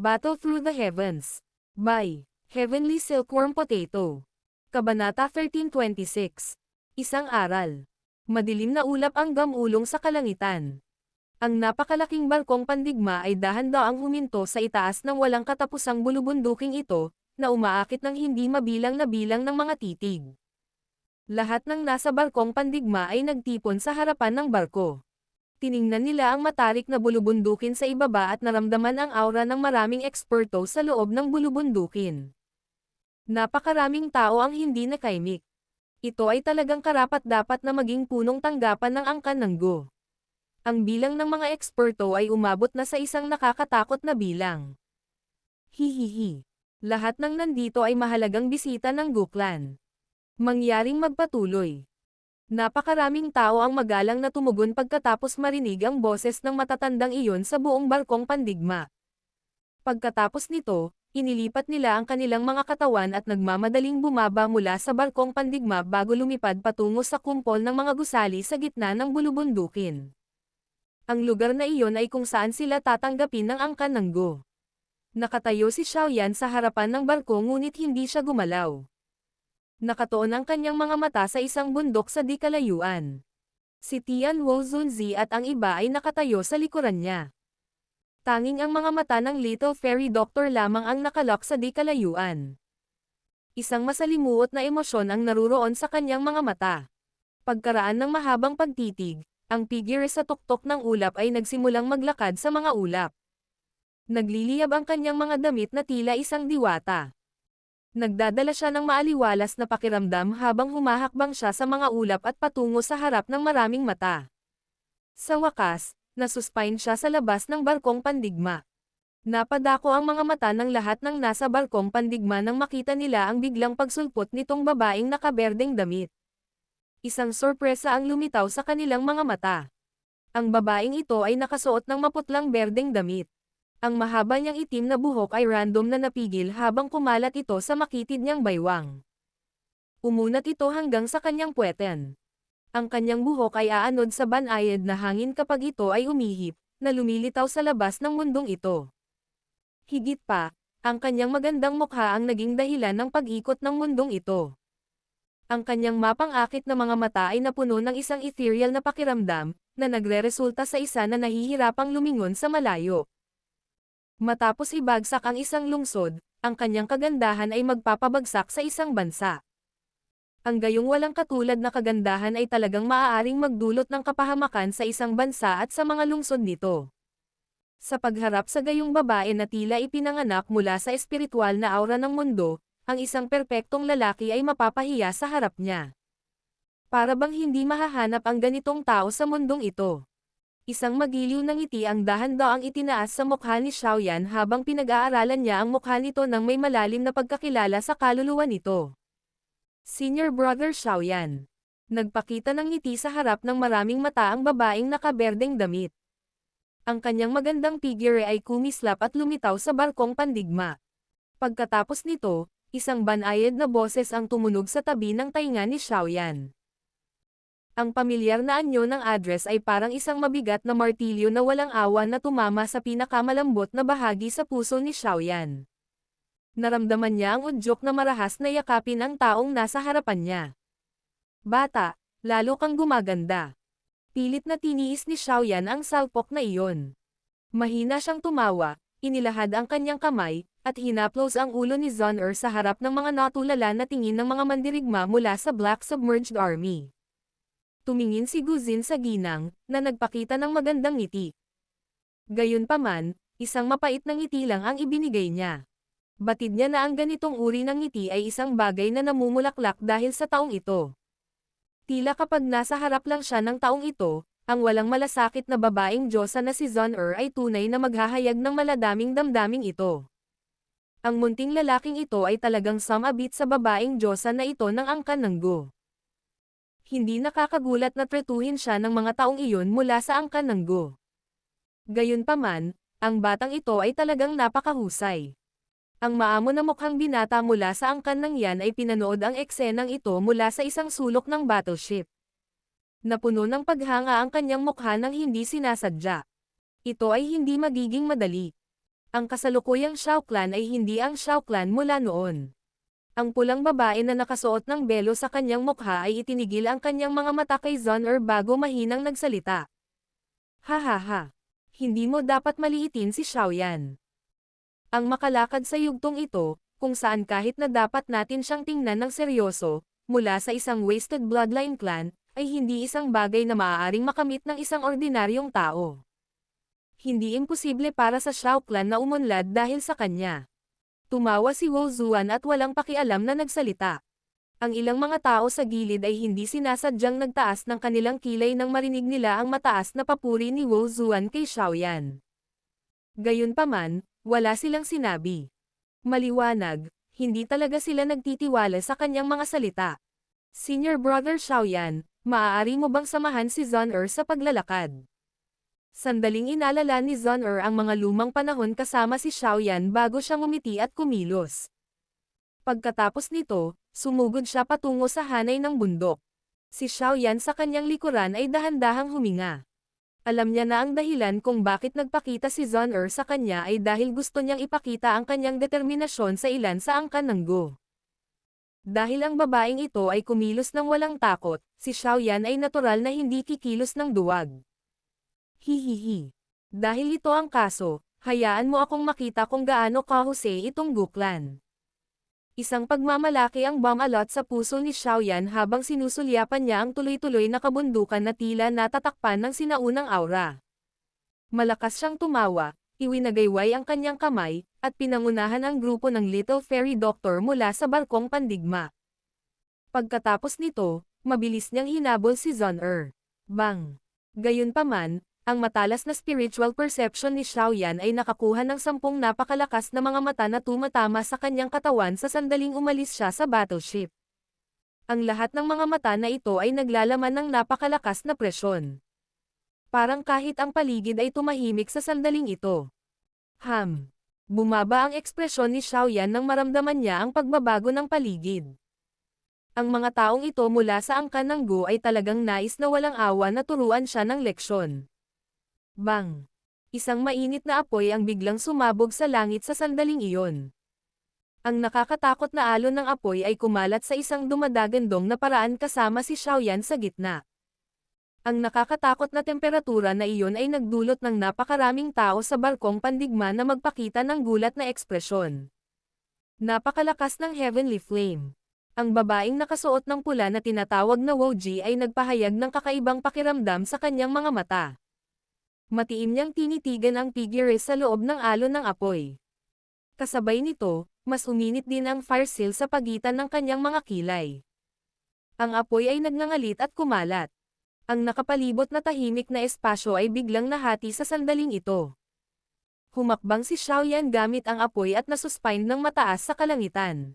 Battle Through the Heavens. By Heavenly Silkworm Potato. Kabanata 1326. Isang aral. Madilim na ulap ang gamulong sa kalangitan. Ang napakalaking barkong pandigma ay dahan-daang huminto sa itaas ng walang katapusang bulubunduking ito, na umaakit ng hindi mabilang na bilang ng mga titig. Lahat ng nasa barkong pandigma ay nagtipon sa harapan ng barko. Tiningnan nila ang matarik na bulubundukin sa ibaba at naramdaman ang aura ng maraming eksperto sa loob ng bulubundukin. Napakaraming tao ang hindi nakaimik. Ito ay talagang karapat-dapat na maging punong tanggapan ng angkan ng Go. Ang bilang ng mga eksperto ay umabot na sa isang nakakatakot na bilang. Hihihi. Lahat ng nandito ay mahalagang bisita ng Go Clan. Mangyaring magpatuloy. Napakaraming tao ang magalang na tumugon pagkatapos marinig ang boses ng matatandang iyon sa buong barkong pandigma. Pagkatapos nito, inilipat nila ang kanilang mga katawan at nagmamadaling bumaba mula sa barkong pandigma bago lumipad patungo sa kumpol ng mga gusali sa gitna ng bulubundukin. Ang lugar na iyon ay kung saan sila tatanggapin ng angkan ng Go. Nakatayo si Xiaoyan sa harapan ng barko ngunit hindi siya gumalaw. Nakatuon ang kanyang mga mata sa isang bundok sa di kalayuan. Si Tian Wozunzi at ang iba ay nakatayo sa likuran niya. Tanging ang mga mata ng Little Fairy Doctor lamang ang nakalok sa di kalayuan. Isang masalimuot na emosyon ang naruroon sa kanyang mga mata. Pagkaraan ng mahabang pagtitig, ang figure sa tuktok ng ulap ay nagsimulang maglakad sa mga ulap. Nagliliyab ang kanyang mga damit na tila isang diwata. Nagdadala siya ng maaliwalas na pakiramdam habang humahakbang siya sa mga ulap at patungo sa harap ng maraming mata. Sa wakas, nasuspine siya sa labas ng barkong pandigma. Napadako ang mga mata ng lahat ng nasa barkong pandigma nang makita nila ang biglang pagsulpot nitong babaeng nakaberdeng damit. Isang sorpresa ang lumitaw sa kanilang mga mata. Ang babaeng ito ay nakasuot ng maputlang berdeng damit. Ang mahaba niyang itim na buhok ay random na napigil habang kumalat ito sa makitid niyang baywang. Umunat ito hanggang sa kanyang puweten. Ang kanyang buhok ay aanod sa banayad na hangin kapag ito ay umihip, na lumilitaw sa labas ng mundong ito. Higit pa, ang kanyang magandang mukha ang naging dahilan ng pag-ikot ng mundong ito. Ang kanyang mapang-akit na mga mata ay napuno ng isang ethereal na pakiramdam, na nagre-resulta sa isa na nahihirapang lumingon sa malayo. Matapos ibagsak ang isang lungsod, ang kanyang kagandahan ay magpapabagsak sa isang bansa. Ang gayong walang katulad na kagandahan ay talagang maaaring magdulot ng kapahamakan sa isang bansa at sa mga lungsod nito. Sa pagharap sa gayong babae na tila ipinanganak mula sa espiritual na aura ng mundo, ang isang perpektong lalaki ay mapapahiya sa harap niya. Para bang hindi mahahanap ang ganitong tao sa mundong ito. Isang magiliw na ngiti ang dahan-daang itinaas sa mukha ni Xiaoyan habang pinag-aaralan niya ang mukha nito ng may malalim na pagkakilala sa kaluluwa nito. Senior Brother Xiaoyan. Nagpakita ng ngiti sa harap ng maraming mata ang babaeng nakaberdeng damit. Ang kanyang magandang figure ay kumislap at lumitaw sa barkong pandigma. Pagkatapos nito, isang banayad na boses ang tumunog sa tabi ng tainga ni Xiaoyan. Ang pamilyar na anyo ng address ay parang isang mabigat na martilyo na walang awa na tumama sa pinakamalambot na bahagi sa puso ni Xiaoyan. Naramdaman niya ang udyok na marahas na yakapin ang taong nasa harapan niya. Bata, lalo kang gumaganda. Pilit na tiniis ni Xiaoyan ang salpok na iyon. Mahina siyang tumawa, inilahad ang kanyang kamay, at hinaplos ang ulo ni Zun-Er sa harap ng mga natulala na tingin ng mga mandirigma mula sa Black Submerged Army. Tumingin si Guzin sa ginang, na nagpakita ng magandang ngiti. Gayunpaman, isang mapait na ngiti lang ang ibinigay niya. Batid niya na ang ganitong uri ng ngiti ay isang bagay na namumulaklak dahil sa taong ito. Tila kapag nasa harap lang siya ng taong ito, ang walang malasakit na babaeng Diyosa na si Zun-Er ay tunay na maghahayag ng maladaming damdaming ito. Ang munting lalaking ito ay talagang sumabit sa babaeng Diyosa na ito ng angkan ng Go. Hindi nakakagulat na tretuhin siya ng mga taong iyon mula sa angkan ng Go. Gayunpaman, ang batang ito ay talagang napakahusay. Ang maamo na mukhang binata mula sa angkan ng yan ay pinanood ang eksenang ito mula sa isang sulok ng battleship. Napuno ng paghanga ang kanyang mukha nang hindi sinasadya. Ito ay hindi magiging madali. Ang kasalukuyang Shao Clan ay hindi ang Shao Clan mula noon. Ang pulang babae na nakasuot ng belo sa kanyang mukha ay itinigil ang kanyang mga mata kay Zon-Er bago mahinang nagsalita. Hahaha. Hindi mo dapat maliitin si Xiaoyan. Ang makalakad sa yugtong ito, kung saan kahit na dapat natin siyang tingnan ng seryoso, mula sa isang wasted bloodline clan, ay hindi isang bagay na maaaring makamit ng isang ordinaryong tao. Hindi imposible para sa Shao Clan na umunlad dahil sa kanya. Tumawa si Wu Zuan at walang pakialam na nagsalita. Ang ilang mga tao sa gilid ay hindi sinasadyang nagtaas ng kanilang kilay nang marinig nila ang mataas na papuri ni Wu Zuan kay Xiaoyan. Gayunpaman, wala silang sinabi. Maliwanag, hindi talaga sila nagtitiwala sa kanyang mga salita. Senior Brother Xiaoyan, maaari mo bang samahan si Zon-Er sa paglalakad? Sandaling inalala ni Zon-Er ang mga lumang panahon kasama si Xiaoyan bago siya ngumiti at kumilos. Pagkatapos nito, sumugod siya patungo sa hanay ng bundok. Si Xiaoyan sa kanyang likuran ay dahan-dahang huminga. Alam niya na ang dahilan kung bakit nagpakita si Zon-Er sa kanya ay dahil gusto niyang ipakita ang kanyang determinasyon sa ilan sa angkan ng Go. Dahil ang babaeng ito ay kumilos ng walang takot, si Xiaoyan ay natural na hindi kikilos ng duwag. Hihihi. Dahil ito ang kaso, hayaan mo akong makita kung gaano kahusay itong Guklan. Isang pagmamalaki ang bumalot sa puso ni Xiaoyan habang sinusulyapan niya ang tuloy-tuloy na kabundukan na tila natatakpan ng sinaunang aura. Malakas siyang tumawa, iwinagayway ang kanyang kamay, at pinangunahan ang grupo ng Little Fairy Doctor mula sa barkong pandigma. Pagkatapos nito, mabilis niyang hinabol si Zon-Er. Bang! Gayunpaman, ang matalas na spiritual perception ni Xiaoyan ay nakakuha ng 10 napakalakas na mga mata na tumatama sa kanyang katawan sa sandaling umalis siya sa battleship. Ang lahat ng mga mata na ito ay naglalaman ng napakalakas na presyon. Parang kahit ang paligid ay tumahimik sa sandaling ito. Bumaba ang ekspresyon ni Xiaoyan nang maramdaman niya ang pagbabago ng paligid. Ang mga taong ito mula sa angkan ng Go ay talagang nais na walang awa na turuan siya ng leksyon. Bang! Isang mainit na apoy ang biglang sumabog sa langit sa sandaling iyon. Ang nakakatakot na alon ng apoy ay kumalat sa isang dumadagandong na paraan kasama si Xiaoyan sa gitna. Ang nakakatakot na temperatura na iyon ay nagdulot ng napakaraming tao sa barkong pandigma na magpakita ng gulat na ekspresyon. Napakalakas ng heavenly flame. Ang babaeng nakasuot ng pula na tinatawag na Woji ay nagpahayag ng kakaibang pakiramdam sa kanyang mga mata. Matiim niyang tinitigan ang figure sa loob ng alon ng apoy. Kasabay nito, mas uminit din ang fire seal sa pagitan ng kanyang mga kilay. Ang apoy ay nagngangalit at kumalat. Ang nakapalibot na tahimik na espasyo ay biglang nahati sa sandaling ito. Humakbang si Xiaoyan gamit ang apoy at nasuspine ng mataas sa kalangitan.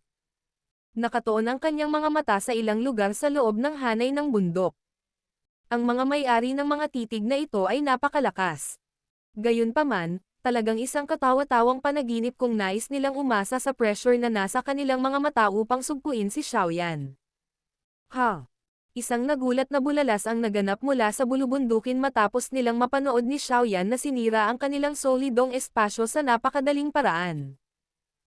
Nakatuon ang kanyang mga mata sa ilang lugar sa loob ng hanay ng bundok. Ang mga may-ari ng mga titig na ito ay napakalakas. Gayunpaman, talagang isang katawa-tawang panaginip kung nais nilang umasa sa pressure na nasa kanilang mga mata upang sugpuin si Xiaoyan. Isang nagulat na bulalas ang naganap mula sa bulubundukin matapos nilang mapanood ni Xiaoyan na sinira ang kanilang solidong espasyo sa napakadaling paraan.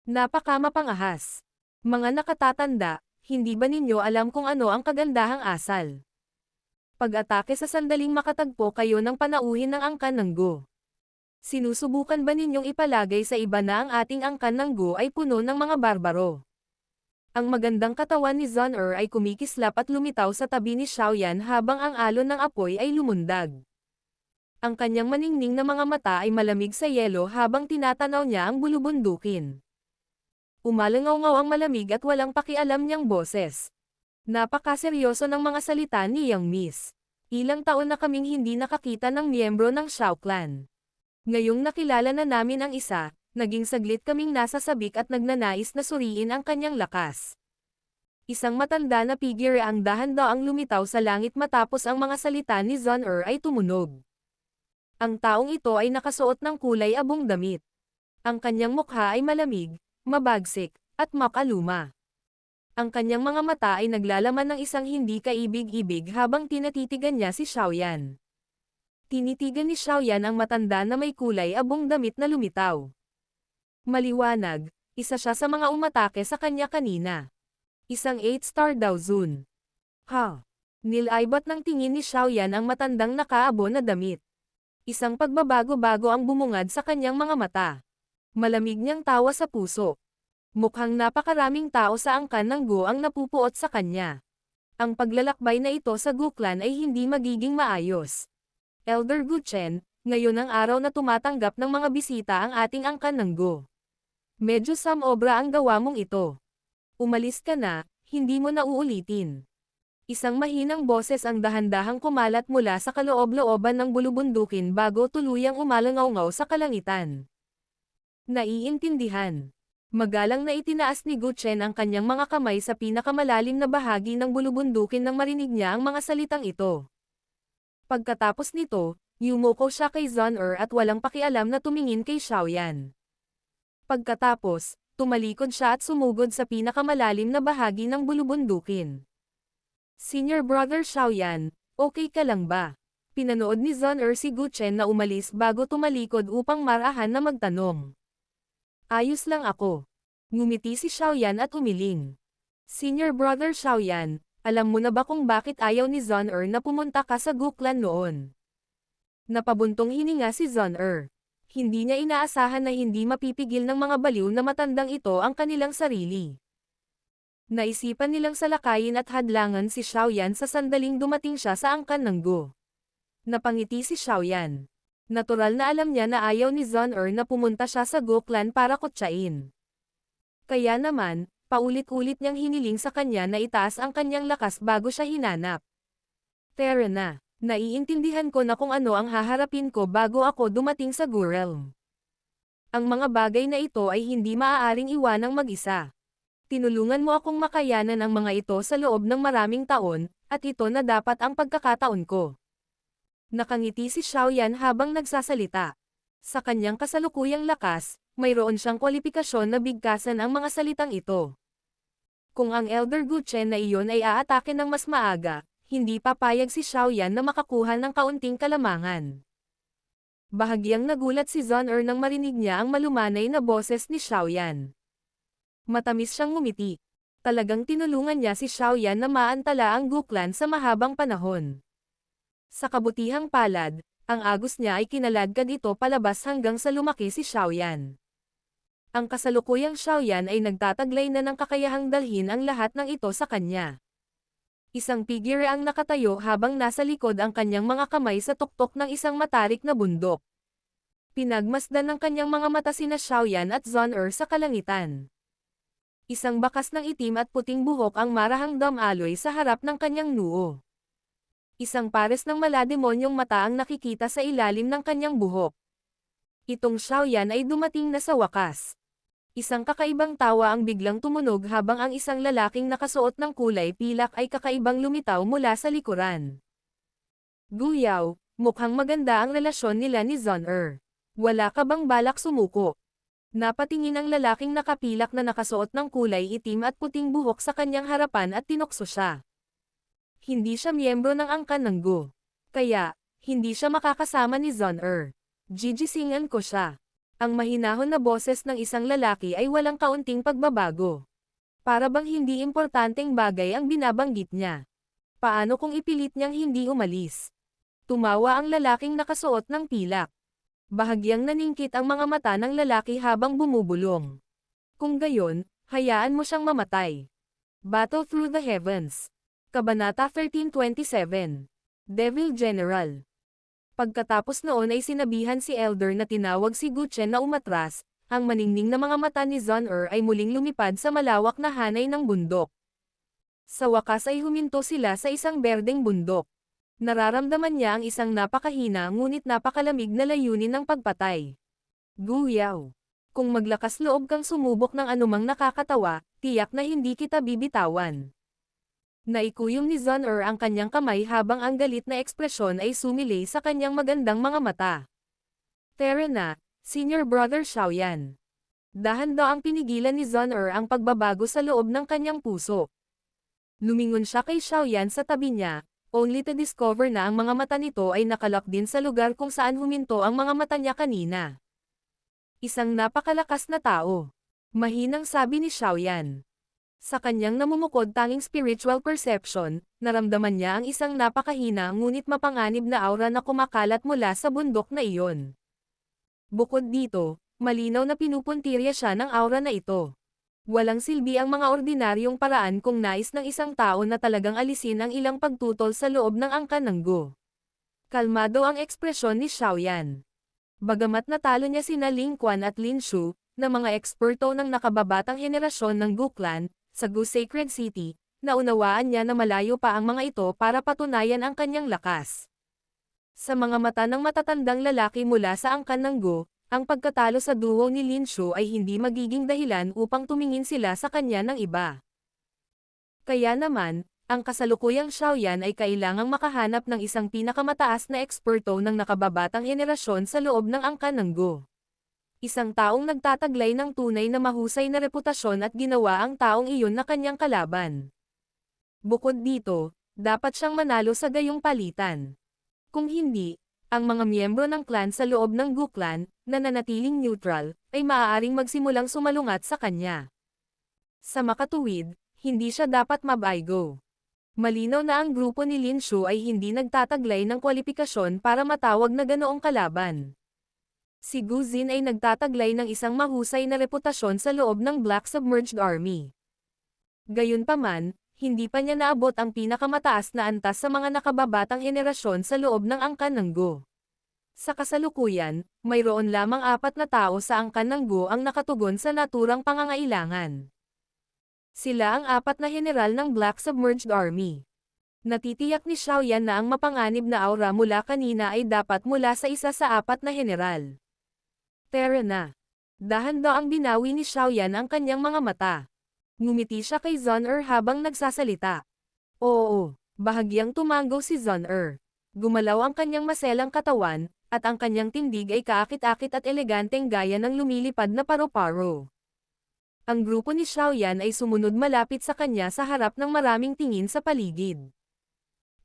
Napakamapangahas. Mga nakatatanda, hindi ba ninyo alam kung ano ang kagandahang asal? Pag-atake sa sandaling makatagpo kayo ng panauhin ng angkan ng Go. Sinusubukan ba ninyong ipalagay sa iba na ang ating angkan ng Go ay puno ng mga barbaro? Ang magandang katawan ni Zon-Er ay kumikislap at lumitaw sa tabi ni Xiaoyan habang ang alon ng apoy ay lumundag. Ang kanyang maningning na mga mata ay malamig sa yelo habang tinatanaw niya ang bulubundukin. Umalangaw-ngaw ang malamig at walang pakialam niyang boses. Napakaseryoso ng mga salita ni Yang Miss. Ilang taon na kaming hindi nakakita ng miyembro ng Shao Clan. Ngayong nakilala na namin ang isa, naging saglit kaming nasa sabik at nagnanais na suriin ang kanyang lakas. Isang matanda na figure ang dahan-daang lumitaw sa langit matapos ang mga salita ni Zon-Er ay tumunog. Ang taong ito ay nakasuot ng kulay abong damit. Ang kanyang mukha ay malamig, mabagsik, at makaluma. Ang kanyang mga mata ay naglalaman ng isang hindi kaibig-ibig habang tinatitigan niya si Xiaoyan. Tinitigan ni Xiaoyan ang matanda na may kulay abong damit na lumitaw. Maliwanag, isa siya sa mga umatake sa kanya kanina. Isang 8-star daw Zun. Ha? Nilaybot ng tingin ni Xiaoyan ang matandang nakaabo na damit. Isang pagbabago-bago ang bumungad sa kanyang mga mata. Malamig niyang tawa sa puso. Mukhang napakaraming tao sa angkan ng Go ang napupuot sa kanya. Ang paglalakbay na ito sa Guklan ay hindi magiging maayos. Elder Gu Chen, ngayon ang araw na tumatanggap ng mga bisita ang ating angkan ng Go. Medyo samobra ang gawa mong ito. Umalis ka na, hindi mo na uulitin. Isang mahinang boses ang dahan-dahang kumalat mula sa kaloob-looban ng bulubundukin bago tuluyang umalangaw-ngaw sa kalangitan. Naiintindihan. Magalang na itinaas ni Gu Chen ang kanyang mga kamay sa pinakamalalim na bahagi ng bulubundukin nang marinig niya ang mga salitang ito. Pagkatapos nito, yumuko siya kay Zun-Er at walang pakialam na tumingin kay Xiaoyan. Pagkatapos, tumalikod siya at sumugod sa pinakamalalim na bahagi ng bulubundukin. Senior Brother Xiaoyan, okay ka lang ba? Pinanood ni Zun-Er si Gu Chen na umalis bago tumalikod upang marahan na magtanong. Ayos lang ako. Ngumiti si Xiaoyan at umiling. Senior Brother Xiaoyan, alam mo na ba kung bakit ayaw ni Zun-Er na pumunta ka sa Guklan noon? Napabuntong hininga si Zun-Er. Hindi niya inaasahan na hindi mapipigil ng mga baliw na matandang ito ang kanilang sarili. Naisipan nilang salakayin at hadlangan si Xiaoyan sa sandaling dumating siya sa angkan ng Go. Napangiti si Xiaoyan. Natural na alam niya na ayaw ni Zun-Er na pumunta siya sa Guklan para kutsain. Kaya naman, paulit-ulit niyang hiniling sa kanya na itaas ang kanyang lakas bago siya hinanap. Tara na. Naiintindihan ko na kung ano ang haharapin ko bago ako dumating sa Gu-realm. Ang mga bagay na ito ay hindi maaaring iwanang mag-isa. Tinulungan mo akong makayanan ang mga ito sa loob ng maraming taon, at ito na dapat ang pagkakataon ko. Nakangiti si Xiaoyan habang nagsasalita. Sa kanyang kasalukuyang lakas, mayroon siyang kwalipikasyon na bigkasan ang mga salitang ito. Kung ang Elder Gu Chen na iyon ay aatake ng mas maaga, hindi papayag si Xiaoyan na makakuha ng kaunting kalamangan. Bahagyang nagulat si Zun-Er nang marinig niya ang malumanay na boses ni Xiaoyan. Matamis siyang ngumiti. Talagang tinulungan niya si Xiaoyan na maantala ang Guklan sa mahabang panahon. Sa kabutihang palad, ang agos niya ay kinaladkad ito palabas hanggang sa lumaki si Xiaoyan. Ang kasalukuyang Xiaoyan ay nagtataglay na ng kakayahang dalhin ang lahat ng ito sa kanya. Isang figure ang nakatayo habang nasa likod ang kanyang mga kamay sa tuktok ng isang matarik na bundok. Pinagmasdan ng kanyang mga mata sina Xiaoyan at Zun-Er sa kalangitan. Isang bakas ng itim at puting buhok ang marahang damaloy sa harap ng kanyang noo. Isang pares ng malademonyong mata ang nakikita sa ilalim ng kanyang buhok. Itong Xiaoyan ay dumating na sa wakas. Isang kakaibang tawa ang biglang tumunog habang ang isang lalaking nakasuot ng kulay pilak ay kakaibang lumitaw mula sa likuran. Gu Yao, mukhang maganda ang relasyon nila ni Zun-Er. Wala ka bang balak sumuko? Napatingin ang lalaking nakapilak na nakasuot ng kulay itim at puting buhok sa kanyang harapan at tinukso siya. Hindi siya miyembro ng angkan ng Go. Kaya, hindi siya makakasama ni Zun-Er. Gigisingan ko siya. Ang mahinahon na boses ng isang lalaki ay walang kaunting pagbabago. Para bang hindi importanteng bagay ang binabanggit niya. Paano kung ipilit niyang hindi umalis? Tumawa ang lalaking nakasuot ng pilak. Bahagyang naningkit ang mga mata ng lalaki habang bumubulong. Kung gayon, hayaan mo siyang mamatay. Battle Through the Heavens. Kabanata 1327. Devil General. Pagkatapos noon ay sinabihan si Elder na tinawag si Gu Chen na umatras, ang maningning na mga mata ni Zun-Er ay muling lumipad sa malawak na hanay ng bundok. Sa wakas ay huminto sila sa isang berdeng bundok. Nararamdaman niya ang isang napakahina ngunit napakalamig na layunin ng pagpatay. Gu Yao. Kung maglakas loob kang sumubok ng anumang nakakatawa, tiyak na hindi kita bibitawan. Naikuyom ni Zun-Er ang kanyang kamay habang ang galit na ekspresyon ay sumilay sa kanyang magandang mga mata. Tara na, Senior Brother Xiaoyan. Dahan-daang pinigilan ni Zun-Er ang pagbabago sa loob ng kanyang puso. Lumingon siya kay Xiaoyan sa tabi niya, only to discover na ang mga mata nito ay nakalak din sa lugar kung saan huminto ang mga mata niya kanina. Isang napakalakas na tao. Mahinang sabi ni Xiaoyan. Sa kanyang namumukod tanging spiritual perception, naramdaman niya ang isang napakahina ngunit mapanganib na aura na kumakalat mula sa bundok na iyon. Bukod dito, malinaw na pinupuntirya siya ng aura na ito. Walang silbi ang mga ordinaryong paraan kung nais ng isang tao na talagang alisin ang ilang pagtutol sa loob ng angkan ng Go. Kalmado ang ekspresyon ni Xiaoyan. Bagamat natalo niya sina Ling Quan at Lin Shu, na mga eksperto ng nakababatang henerasyon ng Gu Clan, sa Gu Sacred City, naunawaan niya na malayo pa ang mga ito para patunayan ang kanyang lakas. Sa mga mata ng matatandang lalaki mula sa angkan ng Gu, ang pagkatalo sa duo ni Lin Shu ay hindi magiging dahilan upang tumingin sila sa kanya ng iba. Kaya naman, ang kasalukuyang Xiaoyan ay kailangang makahanap ng isang pinakamataas na eksperto ng nakababatang henerasyon sa loob ng angkan ng Gu. Isang taong nagtataglay ng tunay na mahusay na reputasyon at ginawa ang taong iyon na kanyang kalaban. Bukod dito, dapat siyang manalo sa gayong palitan. Kung hindi, ang mga miyembro ng clan sa loob ng Gu Clan, na nanatiling neutral, ay maaaring magsimulang sumalungat sa kanya. Sa makatuwid, hindi siya dapat mabaygo. Malinaw na ang grupo ni Lin Shu ay hindi nagtataglay ng kwalipikasyon para matawag na ganoong kalaban. Si Gu Xin ay nagtataglay ng isang mahusay na reputasyon sa loob ng Black Submerged Army. Gayunpaman, hindi pa niya naabot ang pinakamataas na antas sa mga nakababatang henerasyon sa loob ng angkan ng Gu. Sa kasalukuyan, mayroon lamang 4 na tao sa angkan ng Gu ang nakatugon sa naturang pangangailangan. Sila ang 4 na general ng Black Submerged Army. Natitiyak ni Xiaoyan na ang mapanganib na aura mula kanina ay dapat mula sa isa sa 4 na general. Tara na. Dahan-daang binawi ni Xiaoyan ang kanyang mga mata. Ngumiti siya kay Zon-er habang nagsasalita. Oo, bahagyang tumango si Zon-er. Gumalaw ang kanyang maselang katawan, at ang kanyang tindig ay kaakit-akit at eleganteng gaya ng lumilipad na paro-paro. Ang grupo ni Xiaoyan ay sumunod malapit sa kanya sa harap ng maraming tingin sa paligid.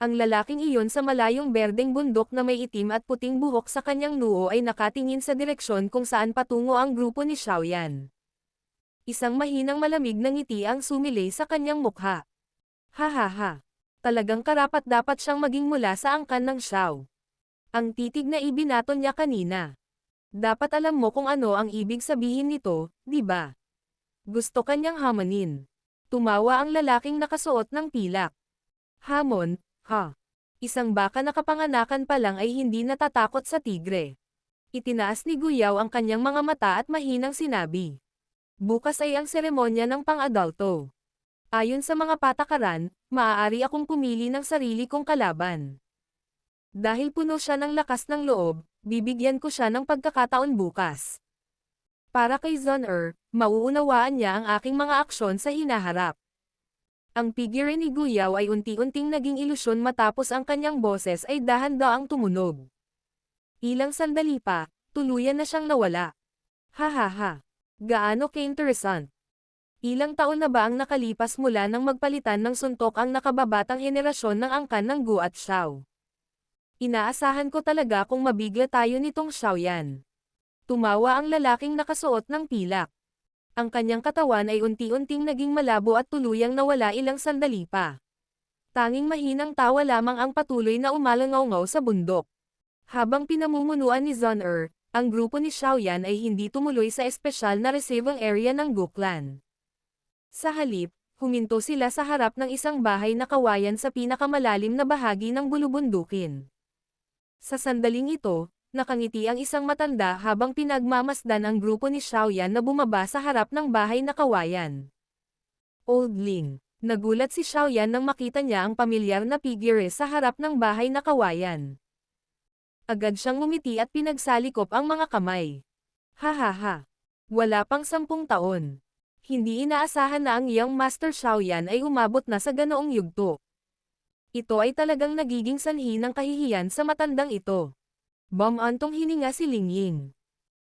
Ang lalaking iyon sa malayong berdeng bundok na may itim at puting buhok sa kanyang noo ay nakatingin sa direksyon kung saan patungo ang grupo ni Xiaoyan. Isang mahinang malamig na ngiti ang sumilay sa kanyang mukha. Ha ha ha. Talagang karapat-dapat siyang maging mula sa angkan ng Xiao. Ang titig na ibinaton niya kanina. Dapat alam mo kung ano ang ibig sabihin nito, di ba? Gusto kanyang hamanin. Tumawa ang lalaking nakasuot ng pilak. Hamon, ha? Isang baka na kapanganakan pa lang ay hindi natatakot sa tigre. Itinaas ni Guyaw ang kanyang mga mata at mahinang sinabi. Bukas ay ang seremonya ng pang-adulto. Ayon sa mga patakaran, maaari akong pumili ng sarili kong kalaban. Dahil puno siya ng lakas ng loob, bibigyan ko siya ng pagkakataon bukas. Para kay Zon-er, mauunawaan niya ang aking mga aksyon sa hinaharap. Ang figure ni Guyaw ay unti-unting naging ilusyon matapos ang kanyang boses ay dahan-daang tumunog. Ilang sandali pa, tuluyan na siyang nawala. Ha ha ha. Gaano ka-interessant. Ilang taon na ba ang nakalipas mula nang magpalitan ng suntok ang nakababatang henerasyon ng angkan ng Gu at Xiao? Inaasahan ko talaga kung mabigla tayo nitong Xiaoyan. Tumawa ang lalaking nakasuot ng pilak. Ang kanyang katawan ay unti-unting naging malabo at tuluyang nawala ilang sandali pa. Tanging mahinang tawa lamang ang patuloy na umalangaw-ngaw sa bundok. Habang pinamumunuan ni Zon-er, ang grupo ni Xiaoyan ay hindi tumuloy sa espesyal na receiving area ng Gu Clan. Sa halip, huminto sila sa harap ng isang bahay na kawayan sa pinakamalalim na bahagi ng bulubundukin. Sa sandaling ito, nakangiti ang isang matanda habang pinagmamasdan ang grupo ni Xiaoyan na bumaba sa harap ng bahay na kawayan. Old Ling. Nagulat si Xiaoyan nang makita niya ang pamilyar na figure sa harap ng bahay na kawayan. Agad siyang ngumiti at pinagsalikop ang mga kamay. Ha ha ha. Wala pang 10 taon. Hindi inaasahan na ang iyong Master Xiaoyan ay umabot na sa ganoong yugto. Ito ay talagang nagiging sanhi ng kahihiyan sa matandang ito. Bumantong hininga si Ling Ying.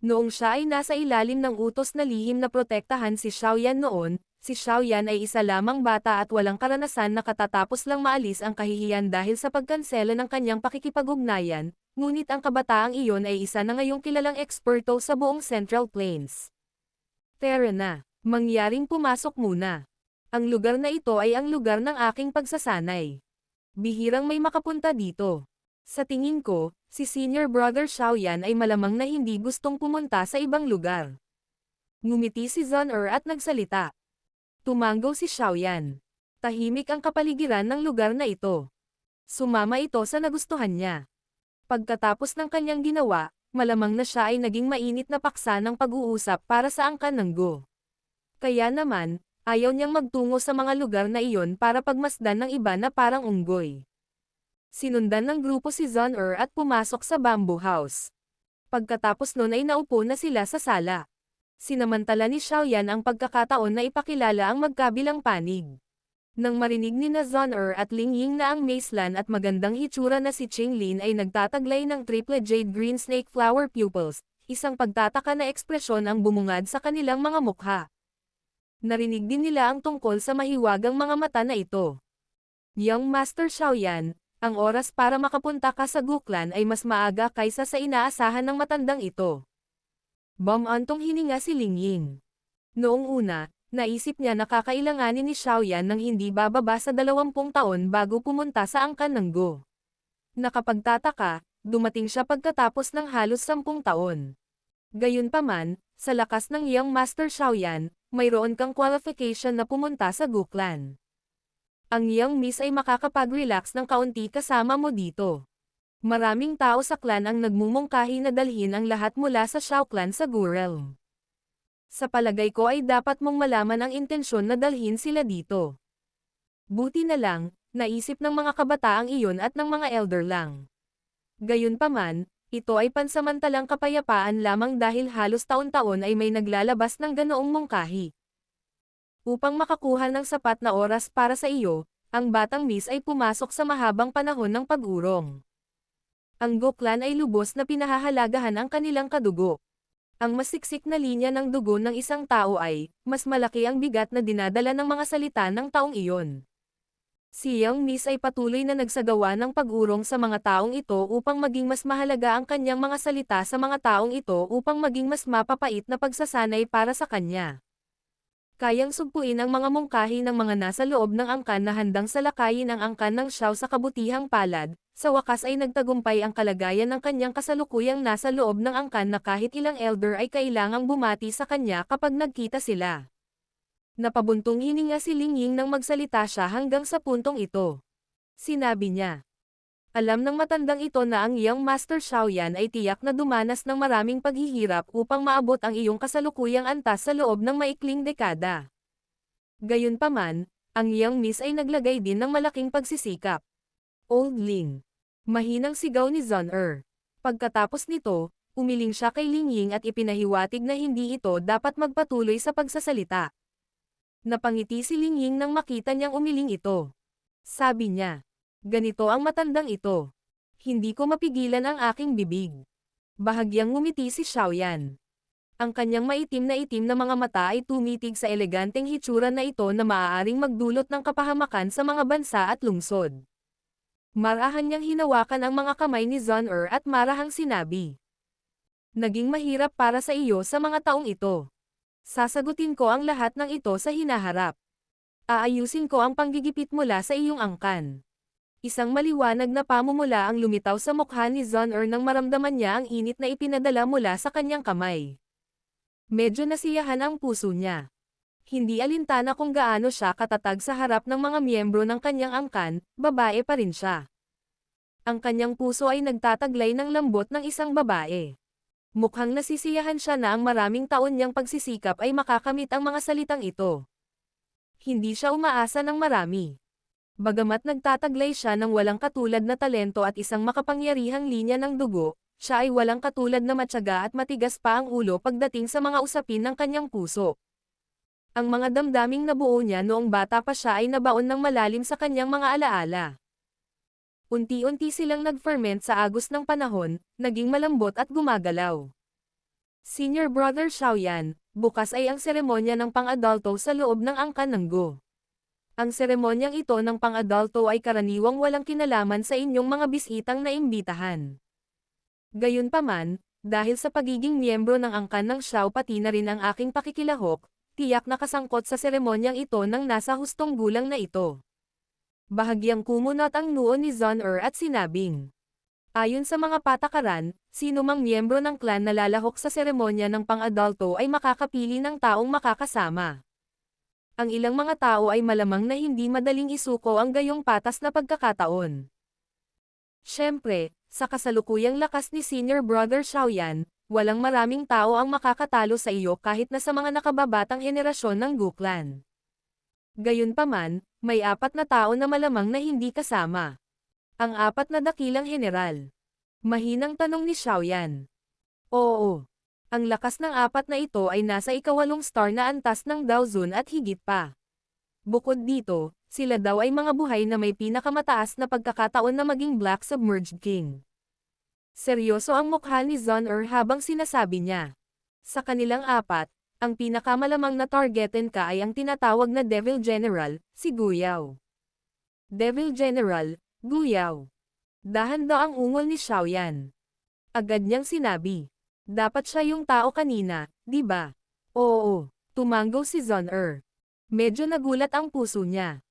Noong siya ay nasa ilalim ng utos na lihim na protektahan si Xiaoyan noon, si Xiaoyan ay isa lamang bata at walang karanasan na katatapos lang maalis ang kahihiyan dahil sa pagkansela ng kanyang pakikipag-ugnayan, ngunit ang kabataang iyon ay isa na ngayong kilalang eksperto sa buong Central Plains. Tara na, mangyaring pumasok muna. Ang lugar na ito ay ang lugar ng aking pagsasanay. Bihirang may makapunta dito. Sa tingin ko, si Senior Brother Xiaoyan ay malamang na hindi gustong pumunta sa ibang lugar. Ngumiti si Zun-Er at nagsalita. Tumanggaw si Xiaoyan. Tahimik ang kapaligiran ng lugar na ito. Sumama ito sa nagustuhan niya. Pagkatapos ng kanyang ginawa, malamang na siya ay naging mainit na paksa ng pag-uusap para sa angkan ng Go. Kaya naman, ayaw niyang magtungo sa mga lugar na iyon para pagmasdan ng iba na parang unggoy. Sinundan ng grupo si Zun-Er at pumasok sa bamboo house. Pagkatapos nun ay naupo na sila sa sala. Sinamantala ni Xiaoyan ang pagkakataon na ipakilala ang magkabilang panig. Nang marinig ni na Zun-Er at Ling Ying na ang Macelan at magandang hitsura na si Qinglin ay nagtataglay ng triple jade green snake flower pupils, isang pagtataka na ekspresyon ang bumungad sa kanilang mga mukha. Narinig din nila ang tungkol sa mahiwagang mga mata na ito. Young Master Xiaoyan, ang oras para makapunta ka sa Guklan ay mas maaga kaysa sa inaasahan ng matandang ito. Bumantong hininga si Ling Ying. Noong una, naisip niya na kakailanganin ni Xiaoyan ng hindi bababa sa 20 taon bago pumunta sa angkan ng Go. Nakapagtataka, dumating siya pagkatapos ng halos 10 taon. Gayunpaman, sa lakas ng Young Master Xiaoyan, mayroon kang qualification na pumunta sa Guklan. Ang Young Miss ay makakapag-relax ng kaunti kasama mo dito. Maraming tao sa clan ang nagmumungkahi na dalhin ang lahat mula sa Xiao Clan sa Gu Realm. Sa palagay ko ay dapat mong malaman ang intensyon na dalhin sila dito. Buti na lang, naisip ng mga kabataang iyon at ng mga elder lang. Gayunpaman, ito ay pansamantalang kapayapaan lamang dahil halos taon-taon ay may naglalabas ng ganoong mungkahi. Upang makakuha ng sapat na oras para sa iyo, ang batang miss ay pumasok sa mahabang panahon ng pag-urong. Ang Go Clan ay lubos na pinahahalagahan ang kanilang kadugo. Ang masiksik na linya ng dugo ng isang tao ay, mas malaki ang bigat na dinadala ng mga salita ng taong iyon. Si Young Miss ay patuloy na nagsagawa ng pag-urong sa mga taong ito upang maging mas mahalaga ang kanyang mga salita sa mga taong ito upang maging mas mapapait na pagsasanay para sa kanya. Kayang sugpuin ang mga mungkahi ng mga nasa loob ng angkan na handang salakayin ang angkan ng Xiao sa kabutihang palad, sa wakas ay nagtagumpay ang kalagayan ng kanyang kasalukuyang nasa loob ng angkan na kahit ilang elder ay kailangang bumati sa kanya kapag nagkita sila. Napabuntong hininga si Ling Ying nang magsalita siya hanggang sa puntong ito. Sinabi niya. Alam ng matandang ito na ang Young Master Xiaoyan ay tiyak na dumanas ng maraming paghihirap upang maabot ang iyong kasalukuyang antas sa loob ng maikling dekada. Gayunpaman, ang Young Miss ay naglagay din ng malaking pagsisikap. Old Ling. Mahinang sigaw ni Zun-Er. Pagkatapos nito, umiling siya kay Ling Ying at ipinahiwatig na hindi ito dapat magpatuloy sa pagsasalita. Napangiti si Ling Ying nang makita niyang umiling ito. Sabi niya. Ganito ang matandang ito. Hindi ko mapigilan ang aking bibig. Bahagyang ngumiti si Xiaoyan. Ang kanyang maitim na mga mata ay tumitig sa eleganteng hitsura na ito na maaaring magdulot ng kapahamakan sa mga bansa at lungsod. Marahan niyang hinawakan ang mga kamay ni Zun-Er at marahang sinabi. Naging mahirap para sa iyo sa mga taong ito. Sasagutin ko ang lahat ng ito sa hinaharap. Aayusin ko ang panggigipit mula sa iyong angkan. Isang maliwanag na pamumula ang lumitaw sa mukha ni Zun-Er nang maramdaman niya ang init na ipinadala mula sa kanyang kamay. Medyo nasiyahan ang puso niya. Hindi alintana kung gaano siya katatag sa harap ng mga miyembro ng kanyang angkan, babae pa rin siya. Ang kanyang puso ay nagtataglay ng lambot ng isang babae. Mukhang nasisiyahan siya na ang maraming taon niyang pagsisikap ay makakamit ang mga salitang ito. Hindi siya umaasa ng marami. Bagamat nagtataglay siya ng walang katulad na talento at isang makapangyarihang linya ng dugo, siya ay walang katulad na matyaga at matigas pa ang ulo pagdating sa mga usapin ng kanyang puso. Ang mga damdaming nabuo niya noong bata pa siya ay nabaon ng malalim sa kanyang mga alaala. Unti-unti silang nag-ferment sa agos ng panahon, naging malambot at gumagalaw. Senior Brother Xiaoyan, bukas ay ang seremonya ng pang-adulto sa loob ng angkan ng Go. Ang seremonyang ito ng pang-adulto ay karaniwang walang kinalaman sa inyong mga bisitang naimbitahan. Gayunpaman, dahil sa pagiging miyembro ng angkan ng Xiao pati na rin ang aking pakikilahok, tiyak na kasangkot sa seremonyang ito ng nasa hustong gulang na ito. Bahagyang kumunot ang noo ni Zon-er at sinabing, ayon sa mga patakaran, sino mang miyembro ng clan na lalahok sa seremonya ng pang-adulto ay makakapili ng taong makakasama. Ang ilang mga tao ay malamang na hindi madaling isuko ang gayong patas na pagkakataon. Siyempre, sa kasalukuyang lakas ni Senior Brother Xiaoyan, walang maraming tao ang makakatalo sa iyo kahit na sa mga nakababatang henerasyon ng Gu Clan. Gayunpaman, may 4 na tao na malamang na hindi kasama. Ang 4 na dakilang general. Mahinang tanong ni Xiaoyan. Oo. Ang lakas ng 4 na ito ay nasa ika-8 star na antas ng Daozun at higit pa. Bukod dito, sila daw ay mga buhay na may pinakamataas na pagkakataon na maging Black Submerged King. Seryoso ang mukha ni Zon-er habang sinasabi niya. Sa kanilang 4, ang pinakamalamang na targetin ka ay ang tinatawag na Devil General, si Gu Yao. Devil General, Gu Yao. Dahan daw ang ungol ni Xiaoyan. Agad niyang sinabi. Dapat siya yung tao kanina, di ba? Oo, tumanggaw si Zon-er. Medyo nagulat ang puso niya.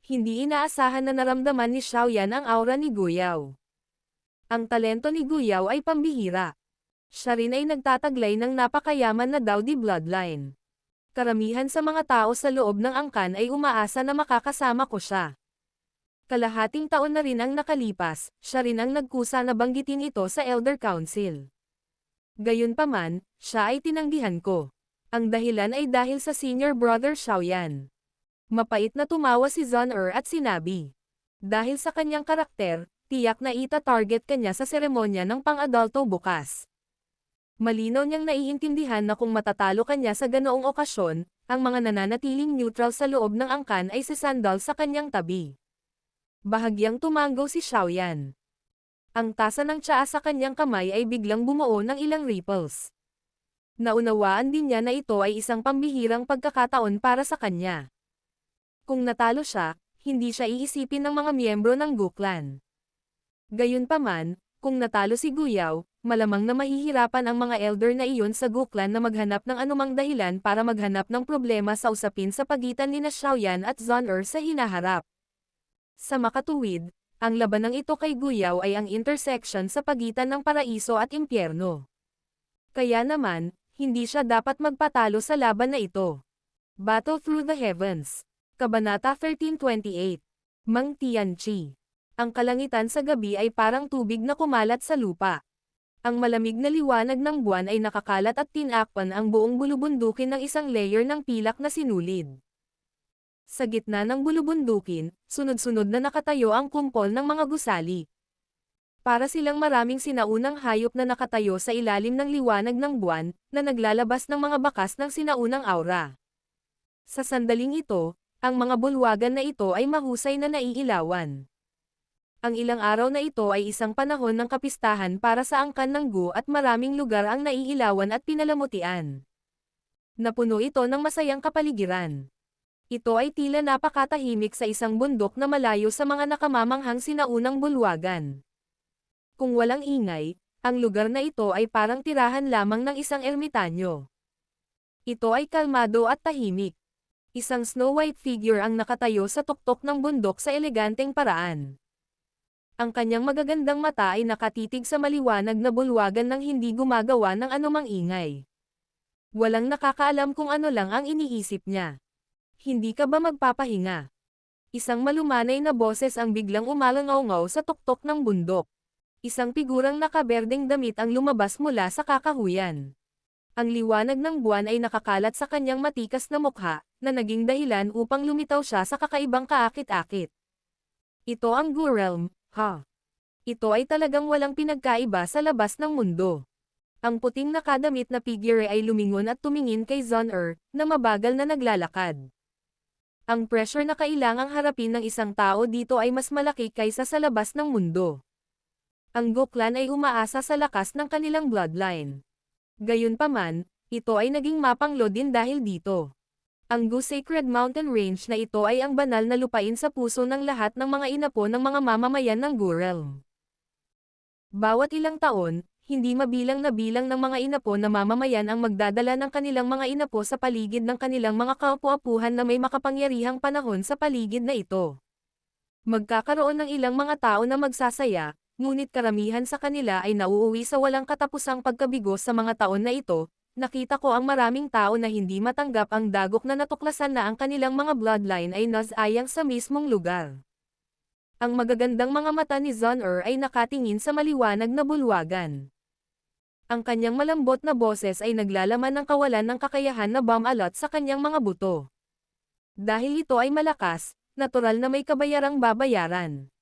Hindi inaasahan na naramdaman ni Xiaoyan ang aura ni Gu Yao. Ang talento ni Gu Yao ay pambihira. Siya rin ay nagtataglay ng napakayaman na Daodi bloodline. Karamihan sa mga tao sa loob ng angkan ay umaasa na makakasama ko siya. Kalahating taon na rin ang nakalipas, siya rin ang nagkusa na banggitin ito sa Elder Council. Gayunpaman, siya ay tinanggihan ko. Ang dahilan ay dahil sa Senior Brother Xiaoyan. Mapait na tumawa si Zon-er at sinabi. Dahil sa kanyang karakter, tiyak na ita-target kanya sa seremonya ng pang-adulto bukas. Malinaw niyang naiintindihan na kung matatalo kanya sa ganoong okasyon, ang mga nananatiling neutral sa loob ng angkan ay sisandal sa kanyang tabi. Bahagyang tumanggaw si Xiaoyan. Ang tasa ng tsaa sa kanyang kamay ay biglang bumuo ng ilang ripples. Naunawaan din niya na ito ay isang pambihirang pagkakataon para sa kanya. Kung natalo siya, hindi siya iisipin ng mga miyembro ng Gu Clan. Gayunpaman, kung natalo si Gu Yao, malamang na mahihirapan ang mga elder na iyon sa Gu Clan na maghanap ng anumang dahilan para maghanap ng problema sa usapin sa pagitan nina Xiaoyan at Zon-er sa hinaharap. Sa makatuwid, ang labanang ito kay Gu Yao ay ang intersection sa pagitan ng paraiso at impyerno. Kaya naman, hindi siya dapat magpatalo sa laban na ito. Battle Through the Heavens. Kabanata 1328. Mang Tianchi. Ang kalangitan sa gabi ay parang tubig na kumalat sa lupa. Ang malamig na liwanag ng buwan ay nakakalat at tinakpan ang buong bulubundukin ng isang layer ng pilak na sinulid. Sa gitna ng bulubundukin, sunod-sunod na nakatayo ang kumpol ng mga gusali. Para silang maraming sinaunang hayop na nakatayo sa ilalim ng liwanag ng buwan, na naglalabas ng mga bakas ng sinaunang aura. Sa sandaling ito, ang mga bulwagan na ito ay mahusay na naiilawan. Ang ilang araw na ito ay isang panahon ng kapistahan para sa angkan ng Gu at maraming lugar ang naiilawan at pinalamutian. Napuno ito ng masayang kapaligiran. Ito ay tila napakatahimik sa isang bundok na malayo sa mga nakamamanghang sinaunang bulwagan. Kung walang ingay, ang lugar na ito ay parang tirahan lamang ng isang ermitanyo. Ito ay kalmado at tahimik. Isang Snow White figure ang nakatayo sa tuktok ng bundok sa eleganteng paraan. Ang kanyang magagandang mata ay nakatitig sa maliwanag na bulwagan nang hindi gumagawa ng anumang ingay. Walang nakakaalam kung ano lang ang iniisip niya. Hindi ka ba magpapahinga? Isang malumanay na boses ang biglang umalangaw-ngaw sa tuktok ng bundok. Isang figurang nakaberdeng damit ang lumabas mula sa kakahuyan. Ang liwanag ng buwan ay nakakalat sa kanyang matikas na mukha, na naging dahilan upang lumitaw siya sa kakaibang kaakit-akit. Ito ang Gu Realm, ha? Ito ay talagang walang pinagkaiba sa labas ng mundo. Ang puting nakadamit na figure ay lumingon at tumingin kay Zon-er, na mabagal na naglalakad. Ang pressure na kailangang harapin ng isang tao dito ay mas malaki kaysa sa labas ng mundo. Ang Gu Clan ay umaasa sa lakas ng kanilang bloodline. Gayunpaman, ito ay naging mapanglo din dahil dito. Ang Gu Sacred Mountain Range na ito ay ang banal na lupain sa puso ng lahat ng mga inapo ng mga mamamayan ng Gu Realm. Bawat ilang taon, hindi mabilang na bilang ng mga inapo na mamamayan ang magdadala ng kanilang mga inapo sa paligid ng kanilang mga kaupu-apuhan na may makapangyarihang panahon sa paligid na ito. Magkakaroon ng ilang mga tao na magsasaya, ngunit karamihan sa kanila ay nauuwi sa walang katapusang pagkabigo sa mga taon na ito. Nakita ko ang maraming tao na hindi matanggap ang dagok na natuklasan na ang kanilang mga bloodline ay nasayang sa mismong lugar. Ang magagandang mga mata ni Zon-er ay nakatingin sa maliwanag na bulwagan. Ang kanyang malambot na boses ay naglalaman ng kawalan ng kakayahan na bumalot sa kanyang mga buto. Dahil ito ay malakas, natural na may kabayarang babayaran.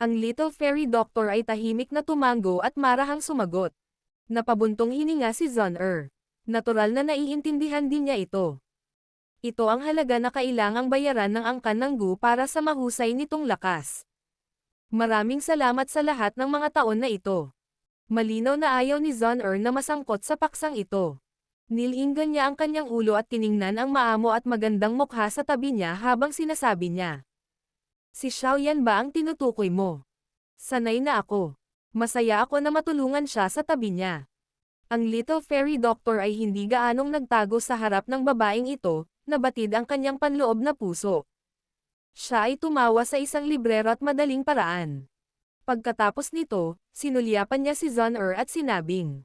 Ang Little Fairy Doctor ay tahimik na tumango at marahang sumagot. Napabuntong hininga si Zon-er. Natural na naiintindihan din niya ito. Ito ang halaga na kailangang bayaran ng angkan ng Gu para sa mahusay nitong lakas. Maraming salamat sa lahat ng mga taon na ito. Malinaw na ayaw ni Zon-er na masangkot sa paksang ito. Nilinggan niya ang kanyang ulo at tiningnan ang maamo at magandang mukha sa tabi niya habang sinasabi niya. Si Xiaoyan ba ang tinutukoy mo? Sanay na ako. Masaya ako na matulungan siya sa tabi niya. Ang Little Fairy Doctor ay hindi gaanong nagtago sa harap ng babaeng ito, nabatid ang kanyang panloob na puso. Siya ay tumawa sa isang librero at madaling paraan. Pagkatapos nito, sinulyapan niya si Zon-er at sinabing,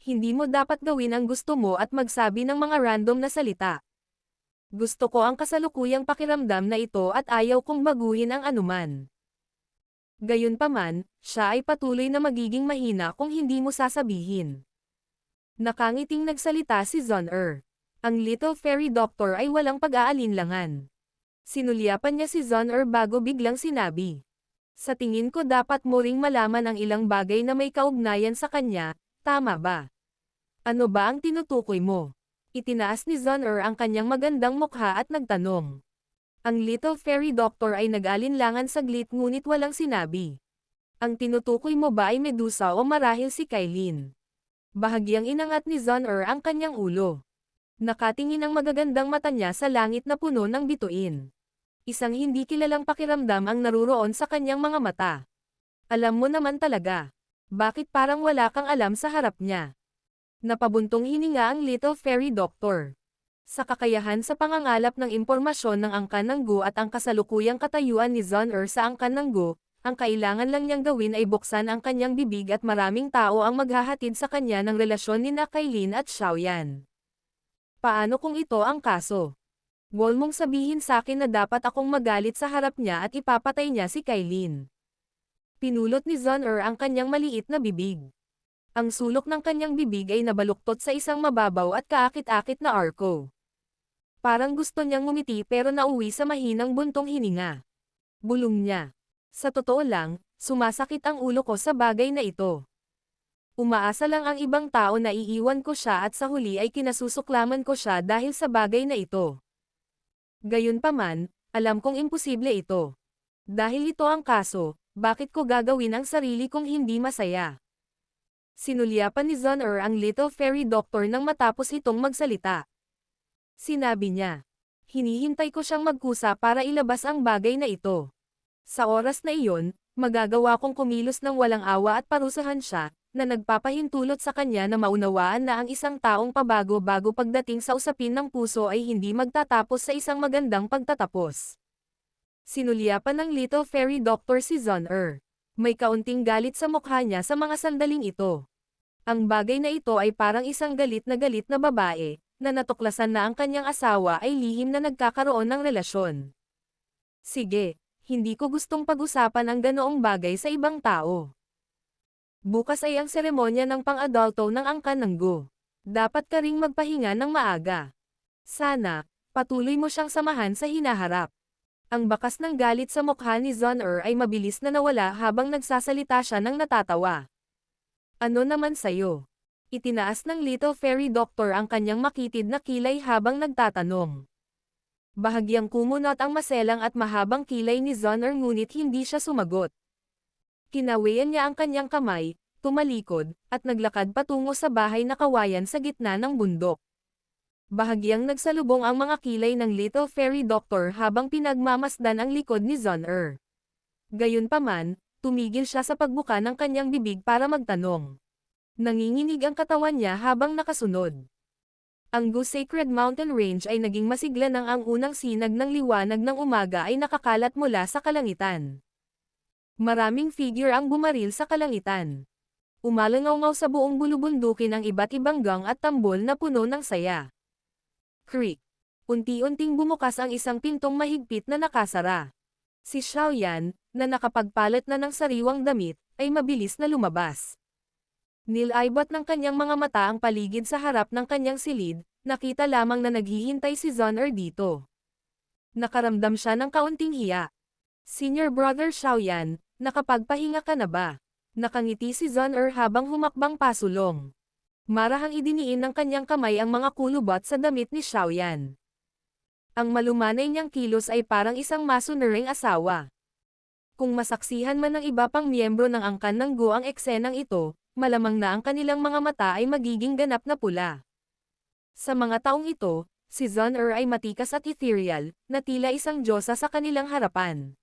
hindi mo dapat gawin ang gusto mo at magsabi ng mga random na salita. Gusto ko ang kasalukuyang pakiramdam na ito at ayaw kong baguhin ang anuman. Gayunpaman, siya ay patuloy na magiging mahina kung hindi mo sasabihin. Nakangiting nagsalita si Zon-er. Ang Little Fairy Doctor ay walang pag-aalinlangan. Sinulyapan niya si Zon-er bago biglang sinabi. Sa tingin ko dapat mo ring malaman ang ilang bagay na may kaugnayan sa kanya, tama ba? Ano ba ang tinutukoy mo? Itinaas ni Zon-er ang kanyang magandang mukha at nagtanong. Ang Little Fairy Doctor ay nag-alinlangan saglit ngunit walang sinabi. Ang tinutukoy mo ba ay Medusa o marahil si Kailin? Bahagyang inangat ni Zon-er ang kanyang ulo. Nakatingin ang magagandang mata niya sa langit na puno ng bituin. Isang hindi kilalang pakiramdam ang naruroon sa kanyang mga mata. Alam mo naman talaga. Bakit parang wala kang alam sa harap niya? Napabuntong hininga ang Little Fairy Doctor. Sa kakayahan sa pangangalap ng impormasyon ng angkan ng Gu at ang kasalukuyang katayuan ni Zon-er sa angkan ng Gu, ang kailangan lang niyang gawin ay buksan ang kanyang bibig at maraming tao ang maghahatid sa kanya ng relasyon ni Kailin at Xiaoyan. Paano kung ito ang kaso? Huwag mong sabihin sa akin na dapat akong magalit sa harap niya at ipapatay niya si Kailin. Pinulot ni Zon-er ang kanyang maliit na bibig. Ang sulok ng kanyang bibig ay nabaluktot sa isang mababaw at kaakit-akit na arko. Parang gusto niyang ngumiti pero nauwi sa mahinang buntong hininga. Bulong niya. Sa totoo lang, sumasakit ang ulo ko sa bagay na ito. Umaasa lang ang ibang tao na iiwan ko siya at sa huli ay kinasusuklaman ko siya dahil sa bagay na ito. Gayunpaman, alam kong imposible ito. Dahil ito ang kaso, bakit ko gagawin ang sarili kong hindi masaya? Sinulyapan ni Zon-er ang Little Fairy Doctor nang matapos itong magsalita. Sinabi niya, hinihintay ko siyang magkusa para ilabas ang bagay na ito. Sa oras na iyon, magagawa kong kumilos ng walang awa at parusahan siya, na nagpapahintulot sa kanya na maunawaan na ang isang taong pabago-bago pagdating sa usapin ng puso ay hindi magtatapos sa isang magandang pagtatapos. Sinulyapan ng Little Fairy Doctor si Zon-er. May kaunting galit sa mukha niya sa mga sandaling ito. Ang bagay na ito ay parang isang galit na babae, na natuklasan na ang kanyang asawa ay lihim na nagkakaroon ng relasyon. Sige, hindi ko gustong pag-usapan ang ganoong bagay sa ibang tao. Bukas ay ang seremonya ng pang-adulto ng angkan ng Gu. Dapat ka ring magpahinga ng maaga. Sana, patuloy mo siyang samahan sa hinaharap. Ang bakas ng galit sa mukha ni Zon-er ay mabilis na nawala habang nagsasalita siya ng natatawa. Ano naman sayo? Itinaas ng Little Fairy Doctor ang kanyang makitid na kilay habang nagtatanong. Bahagyang kumunot ang maselang at mahabang kilay ni Zon-er ngunit hindi siya sumagot. Kinawayan niya ang kanyang kamay, tumalikod, at naglakad patungo sa bahay na kawayan sa gitna ng bundok. Bahagyang nagsalubong ang mga kilay ng Little Fairy Doctor habang pinagmamasdan ang likod ni Zon-er. Gayunpaman, tumigil siya sa pagbuka ng kanyang bibig para magtanong. Nanginginig ang katawan niya habang nakasunod. Ang Gu Sacred Mountain Range ay naging masigla nang ang unang sinag ng liwanag ng umaga ay nakakalat mula sa kalangitan. Maraming figure ang bumaril sa kalangitan. Umalangaw sa buong bulubundukin ang iba't ibang gang at tambol na puno ng saya. Creek. Unti-unting bumukas ang isang pintong mahigpit na nakasara. Si Xiaoyan, na nakapagpalit na ng sariwang damit, ay mabilis na lumabas. Nilaybot ng kanyang mga mata ang paligid sa harap ng kanyang silid, nakita lamang na naghihintay si Zon-er dito. Nakaramdam siya ng kaunting hiya. Senior Brother Xiaoyan, nakapagpahinga ka na ba? Nakangiti si Zon-er habang humakbang pasulong. Marahang idiniin ng kanyang kamay ang mga kulubot sa damit ni Xiaoyan. Ang malumanay niyang kilos ay parang isang masunuring asawa. Kung masaksihan man ng iba pang miyembro ng angkan ng Go ang eksenang ito, malamang na ang kanilang mga mata ay magiging ganap na pula. Sa mga taong ito, si Zon-er ay matikas at ethereal, na tila isang diyosa sa kanilang harapan.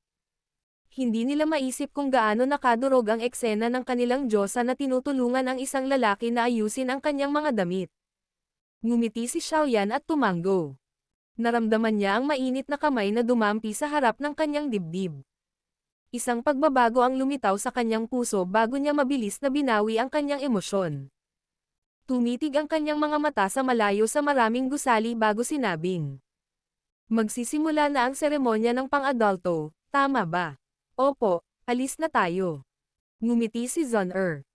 Hindi nila maisip kung gaano nakadurog ang eksena ng kanilang diyosa na tinutulungan ang isang lalaki na ayusin ang kanyang mga damit. Ngumiti si Xiaoyan at tumango. Naramdaman niya ang mainit na kamay na dumampi sa harap ng kanyang dibdib. Isang pagbabago ang lumitaw sa kanyang puso bago niya mabilis na binawi ang kanyang emosyon. Tumitig ang kanyang mga mata sa malayo sa maraming gusali bago sinabing. Magsisimula na ang seremonya ng pang-adulto, tama ba? Opo, alis na tayo. Ngumiti si Zon-er.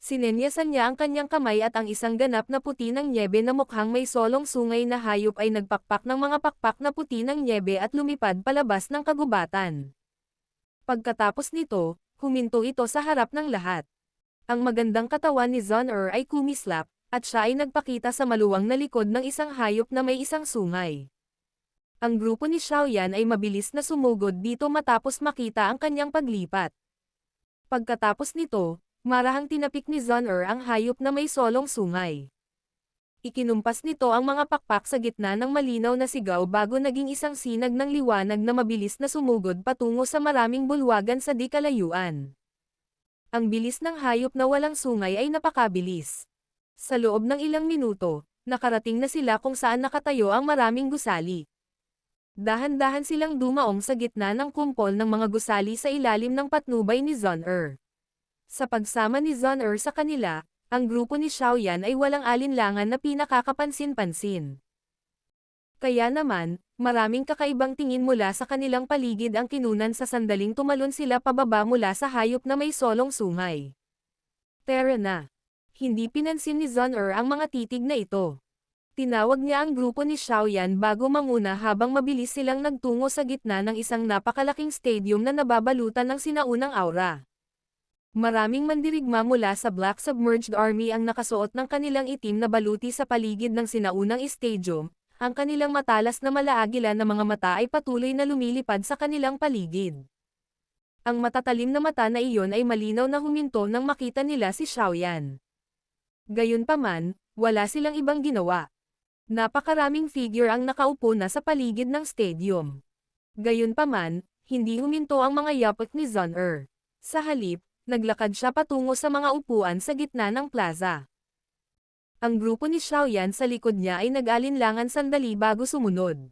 Sinenyasan niya ang kanyang kamay at ang isang ganap na puti ng nyebe na mukhang may solong sungay na hayop ay nagpakpak ng mga pakpak na puti ng nyebe at lumipad palabas ng kagubatan. Pagkatapos nito, huminto ito sa harap ng lahat. Ang magandang katawan ni Zon-er ay kumislap, at siya ay nagpakita sa maluwang na likod ng isang hayop na may isang sungay. Ang grupo ni Xiaoyan ay mabilis na sumugod dito matapos makita ang kanyang paglipat. Pagkatapos nito, marahang tinapik ni Zon-er ang hayop na may solong sungay. Ikinumpas nito ang mga pakpak sa gitna ng malinaw na sigaw bago naging isang sinag ng liwanag na mabilis na sumugod patungo sa maraming bulwagan sa di kalayuan. Ang bilis ng hayop na walang sungay ay napakabilis. Sa loob ng ilang minuto, nakarating na sila kung saan nakatayo ang maraming gusali. Dahan-dahan silang dumaong sa gitna ng kumpol ng mga gusali sa ilalim ng patnubay ni Zon-er. Sa pagsama ni Zon-er sa kanila, ang grupo ni Xiaoyan ay walang alinlangan na pinakakapansin-pansin. Kaya naman, maraming kakaibang tingin mula sa kanilang paligid ang kinunan sa sandaling tumalon sila pababa mula sa hayop na may solong sungay. Tara na. Hindi pinansin ni Zon-er ang mga titig na ito. Tinawag niya ang grupo ni Xiaoyan bago manguna habang mabilis silang nagtungo sa gitna ng isang napakalaking stadium na nababalutan ng sinaunang aura. Maraming mandirigma mula sa Black Submerged Army ang nakasuot ng kanilang itim na baluti sa paligid ng sinaunang stadium, ang kanilang matalas na malaagila na mga mata ay patuloy na lumilipad sa kanilang paligid. Ang matatalim na mata na iyon ay malinaw na huminto nang makita nila si Xiaoyan. Gayunpaman, wala silang ibang ginawa. Napakaraming figure ang nakaupo na sa paligid ng stadium. Gayunpaman, hindi huminto ang mga yapot ni Zon-er. Sa halip, naglakad siya patungo sa mga upuan sa gitna ng plaza. Ang grupo ni Xiaoyan sa likod niya ay nag-alinlangan sandali bago sumunod.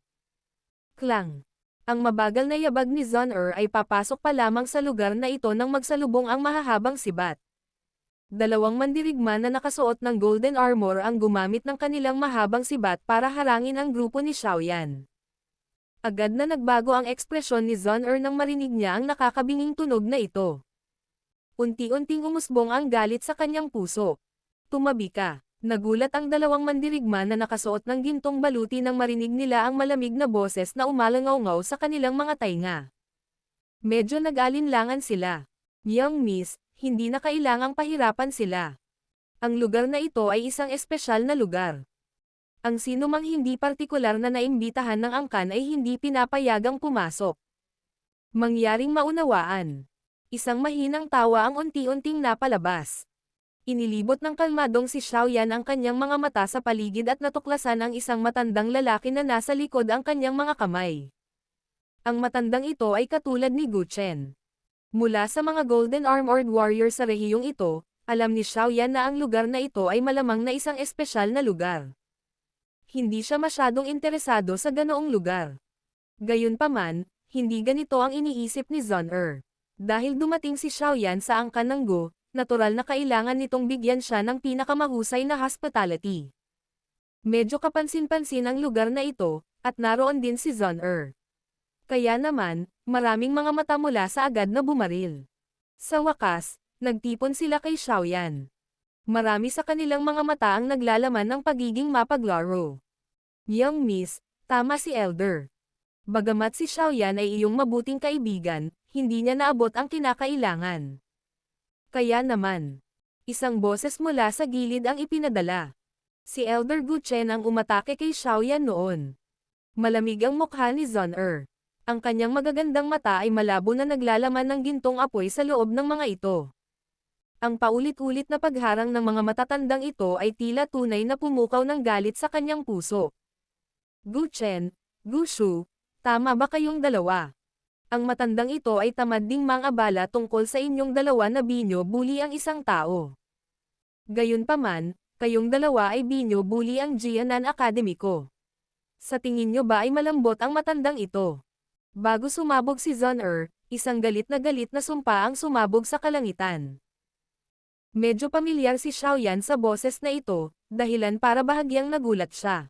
Klang! Ang mabagal na yabag ni Zon-er ay papasok pa lamang sa lugar na ito nang magsalubong ang mahahabang sibat. Dalawang mandirigma na nakasuot ng golden armor ang gumamit ng kanilang mahabang sibat para harangin ang grupo ni Xiaoyan. Agad na nagbago ang ekspresyon ni Zon-er nang marinig niya ang nakakabinging tunog na ito. Unti-unting umusbong ang galit sa kanyang puso. Tumabi ka. Nagulat ang dalawang mandirigma na nakasuot ng gintong baluti nang marinig nila ang malamig na boses na umalangaw-ngaw sa kanilang mga tainga. Medyo nag-alinlangan sila. Young Miss, hindi na kailangang pahirapan sila. Ang lugar na ito ay isang espesyal na lugar. Ang sinumang hindi partikular na naimbitahan ng angkan ay hindi pinapayagang pumasok. Mangyaring maunawaan. Isang mahinang tawa ang unti-unting napalabas. Inilibot ng kalmadong si Xiaoyan ang kanyang mga mata sa paligid at natuklasan ang isang matandang lalaki na nasa likod ang kanyang mga kamay. Ang matandang ito ay katulad ni Gu Chen. Mula sa mga Golden Armored Warrior sa rehiyong ito, Alam ni Xiaoyan na ang lugar na ito ay malamang na isang espesyal na lugar. Hindi siya masyadong interesado sa ganoong lugar. Gayunpaman, hindi ganito ang iniisip ni Zon-er. Dahil dumating si Xiaoyan sa angkan ng Go, natural na kailangan nitong bigyan siya ng pinakamahusay na hospitality. Medyo kapansin-pansin ang lugar na ito, at naroon din si Zon-er. Kaya naman, maraming mga mata mula sa agad na bumaril. Sa wakas, nagtipon sila kay Xiaoyan. Marami sa kanilang mga mata ang naglalaman ng pagiging mapaglaro. Young Miss, tama si Elder. Bagamat si Xiaoyan ay iyong mabuting kaibigan, hindi niya naabot ang kinakailangan. Kaya naman, isang boses mula sa gilid ang ipinadala. Si Elder Gu Chen ang umatake kay Xiaoyan noon. Malamig ang mukha ni Zon-er. Ang kanyang magagandang mata ay malabo na naglalaman ng gintong apoy sa loob ng mga ito. Ang paulit-ulit na pagharang ng mga matatandang ito ay tila tunay na pumukaw ng galit sa kanyang puso. Gu Chen, Gu Shu, tama ba kayong dalawa? Ang matandang ito ay tamad ding mangabala tungkol sa inyong dalawa na binyo-bully ang isang tao. Gayunpaman, kayong dalawa ay binyo-bully ang Jianan Academy ko. Sa tingin nyo ba ay malambot ang matandang ito? Bago sumabog si Zon-er, isang galit na sumpa ang sumabog sa kalangitan. Medyo pamilyar si Xiaoyan sa boses na ito, dahilan para bahagyang nagulat siya.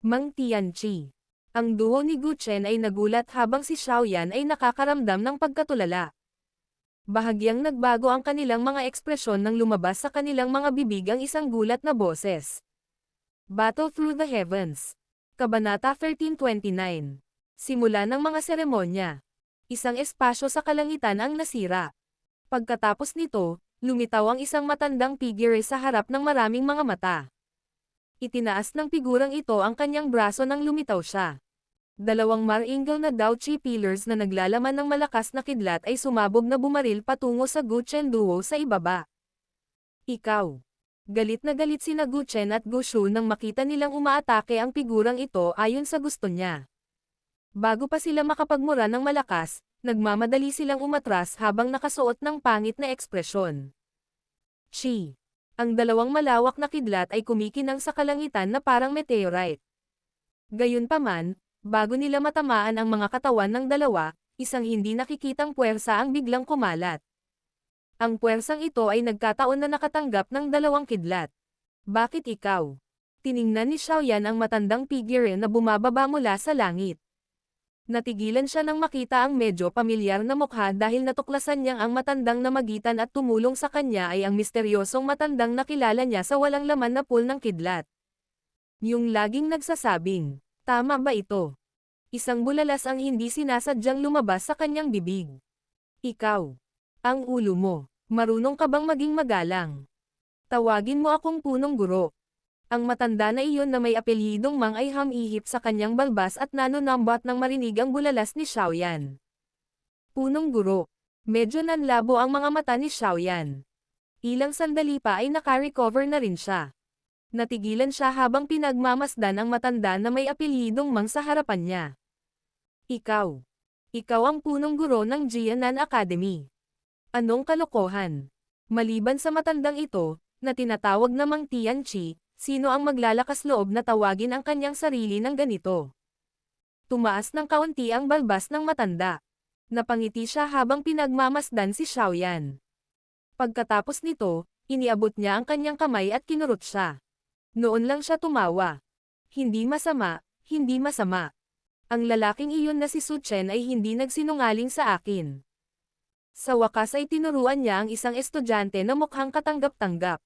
Mang Tianqi. Ang duo ni Gu Chen ay nagulat habang si Xiaoyan ay nakakaramdam ng pagkatulala. Bahagyang nagbago ang kanilang mga ekspresyon nang lumabas sa kanilang mga bibig ang isang gulat na boses. Battle Through the Heavens. Kabanata 1329. Simula ng mga seremonya. Isang espasyo sa kalangitan ang nasira. Pagkatapos nito, lumitaw ang isang matandang figure sa harap ng maraming mga mata. Itinaas ng figurang ito ang kanyang braso nang lumitaw siya. Dalawang mar-ingle na Daochi pillars na naglalaman ng malakas na kidlat ay sumabog na bumaril patungo sa Gu Chen duo sa ibaba. Ikaw. Galit na galit sina Gu Chen at Gu Shu nang makita nilang umaatake ang figurang ito ayon sa gusto niya. Bago pa sila makapagmura ng malakas, nagmamadali silang umatras habang nakasuot ng pangit na ekspresyon. Chi. Ang dalawang malawak na kidlat ay kumikinang sa kalangitan na parang meteorite. Gayunpaman, bago nila matamaan ang mga katawan ng dalawa, isang hindi nakikitang puwersa ang biglang kumalat. Ang puwersang ito ay nagkataon na nakatanggap ng dalawang kidlat. Bakit ikaw? Tiningnan ni Xiaoyan ang matandang figure na bumababa mula sa langit. Natigilan siya nang makita ang medyo pamilyar na mukha dahil natuklasan niyang ang matandang namagitan at tumulong sa kanya ay ang misteryosong matandang nakilala niya sa walang laman na pool ng kidlat. Yung laging nagsasabing, tama ba ito? Isang bulalas ang hindi sinasadyang lumabas sa kanyang bibig. Ikaw. Ang ulo mo. Marunong ka bang maging magalang? Tawagin mo akong punong guro. Ang matanda na iyon na may apelyidong Mang ay hamihip sa kanyang balbas at nanonambot nang marinig ang bulalas ni Xiaoyan. Punong guro. Medyo nanlabo ang mga mata ni Xiaoyan. Ilang sandali pa ay naka-recover na rin siya. Natigilan siya habang pinagmamasdan ang matanda na may apelyidong Mang sa harapan niya. Ikaw. Ikaw ang punong guro ng Jianan Academy. Anong kalokohan? Maliban sa matandang ito, na tinatawag na Mang Tianqi, sino ang maglalakas loob na tawagin ang kanyang sarili ng ganito? Tumaas ng kaunti ang balbas ng matanda. Napangiti siya habang pinagmamasdan si Xiaoyan. Pagkatapos nito, iniabot niya ang kanyang kamay at kinurot siya. Noon lang siya tumawa. Hindi masama, hindi masama. Ang lalaking iyon na si Su Chen ay hindi nagsinungaling sa akin. Sa wakas ay tinuruan niya ang isang estudyante na mukhang katanggap-tanggap.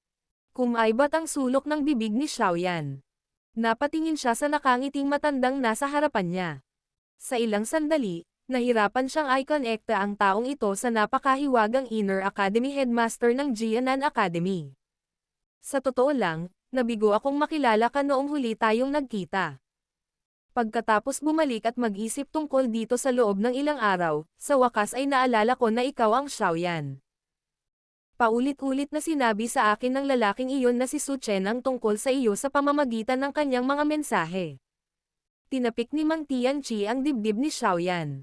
Kumaibat ang sulok ng bibig ni Xiaoyan. Napatingin siya sa nakangiting matandang nasa harapan niya. Sa ilang sandali, nahirapan siyang i-connecta ang taong ito sa napakahiwagang Inner Academy Headmaster ng Jianan Academy. Sa totoo lang, nabigo akong makilala ka noong huli tayong nagkita. Pagkatapos bumalik at mag-isip tungkol dito sa loob ng ilang araw, sa wakas ay naalala ko na ikaw ang Xiaoyan. Paulit-ulit na sinabi sa akin ng lalaking iyon na si Su Chen ang tungkol sa iyo sa pamamagitan ng kanyang mga mensahe. Tinapik ni Mang Tianqi ang dibdib ni Xiaoyan.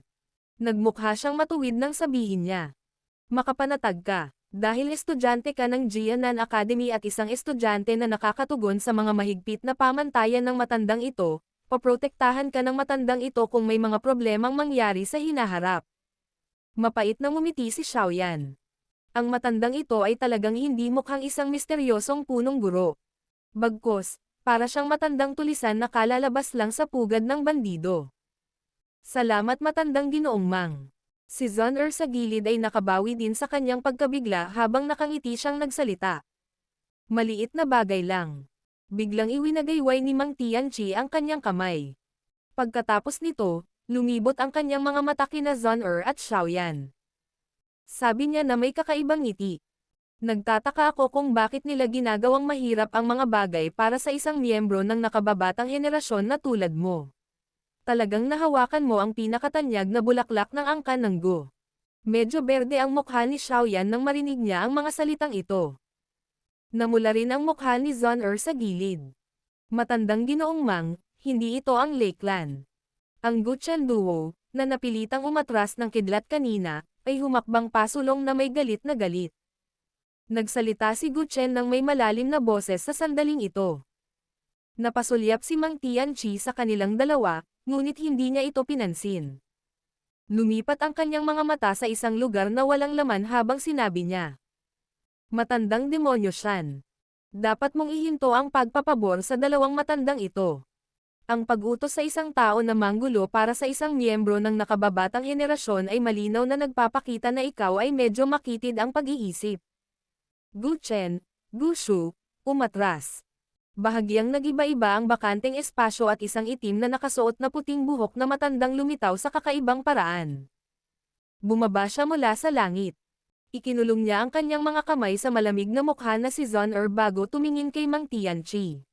Nagmukha siyang matuwid nang sabihin niya. Makapanatag ka. Dahil estudyante ka ng Jianan Academy at isang estudyante na nakakatugon sa mga mahigpit na pamantayan ng matandang ito, paprotektahan ka ng matandang ito kung may mga problemang mangyari sa hinaharap. Mapait na ngumiti si Xiaoyan. Ang matandang ito ay talagang hindi mukhang isang misteryosong punong guro. Bagkus, para siyang matandang tulisan na kalalabas lang sa pugad ng bandido. Salamat matandang Ginoong Mang. Si Zon sa gilid ay nakabawi din sa kanyang pagkabigla habang nakangiti siyang nagsalita. Maliit na bagay lang. Biglang iwinagayway ni Mang Tianqi ang kanyang kamay. Pagkatapos nito, lumibot ang kanyang mga mata kina Zon at Xiaoyan. Sabi niya na may kakaibang ngiti. Nagtataka ako kung bakit nila ginagawang mahirap ang mga bagay para sa isang miyembro ng nakababatang henerasyon na tulad mo. Talagang nahawakan mo ang pinakatanyag na bulaklak ng angkan ng Gu. Medyo berde ang mukha ni Xiaoyan nang marinig niya ang mga salitang ito. Namula rin ang mukha ni Zon sa gilid. Matandang Ginoong Mang, hindi ito ang Lake Clan. Ang Guchen Duo, na napilitang umatras ng kidlat kanina, ay humakbang pasulong na may galit na galit. Nagsalita si Guchen ng may malalim na boses sa sandaling ito. Napasulyap si Mang Tianqi sa kanilang dalawa, ngunit hindi niya ito pinansin. Lumipat ang kanyang mga mata sa isang lugar na walang laman habang sinabi niya. Matandang demonyo siyan. Dapat mong ihinto ang pagpapabor sa dalawang matandang ito. Ang pag-utos sa isang tao na manggulo para sa isang miyembro ng nakababatang henerasyon ay malinaw na nagpapakita na ikaw ay medyo makitid ang pag-iisip. Guchen, Gushu, umatras. Bahagyang nagiba-iba ang bakanteng espasyo at isang itim na nakasuot na puting buhok na matandang lumitaw sa kakaibang paraan. Bumaba siya mula sa langit. Ikinulong niya ang kanyang mga kamay sa malamig na mukha na si Zon bago tumingin kay Mang Tianqi.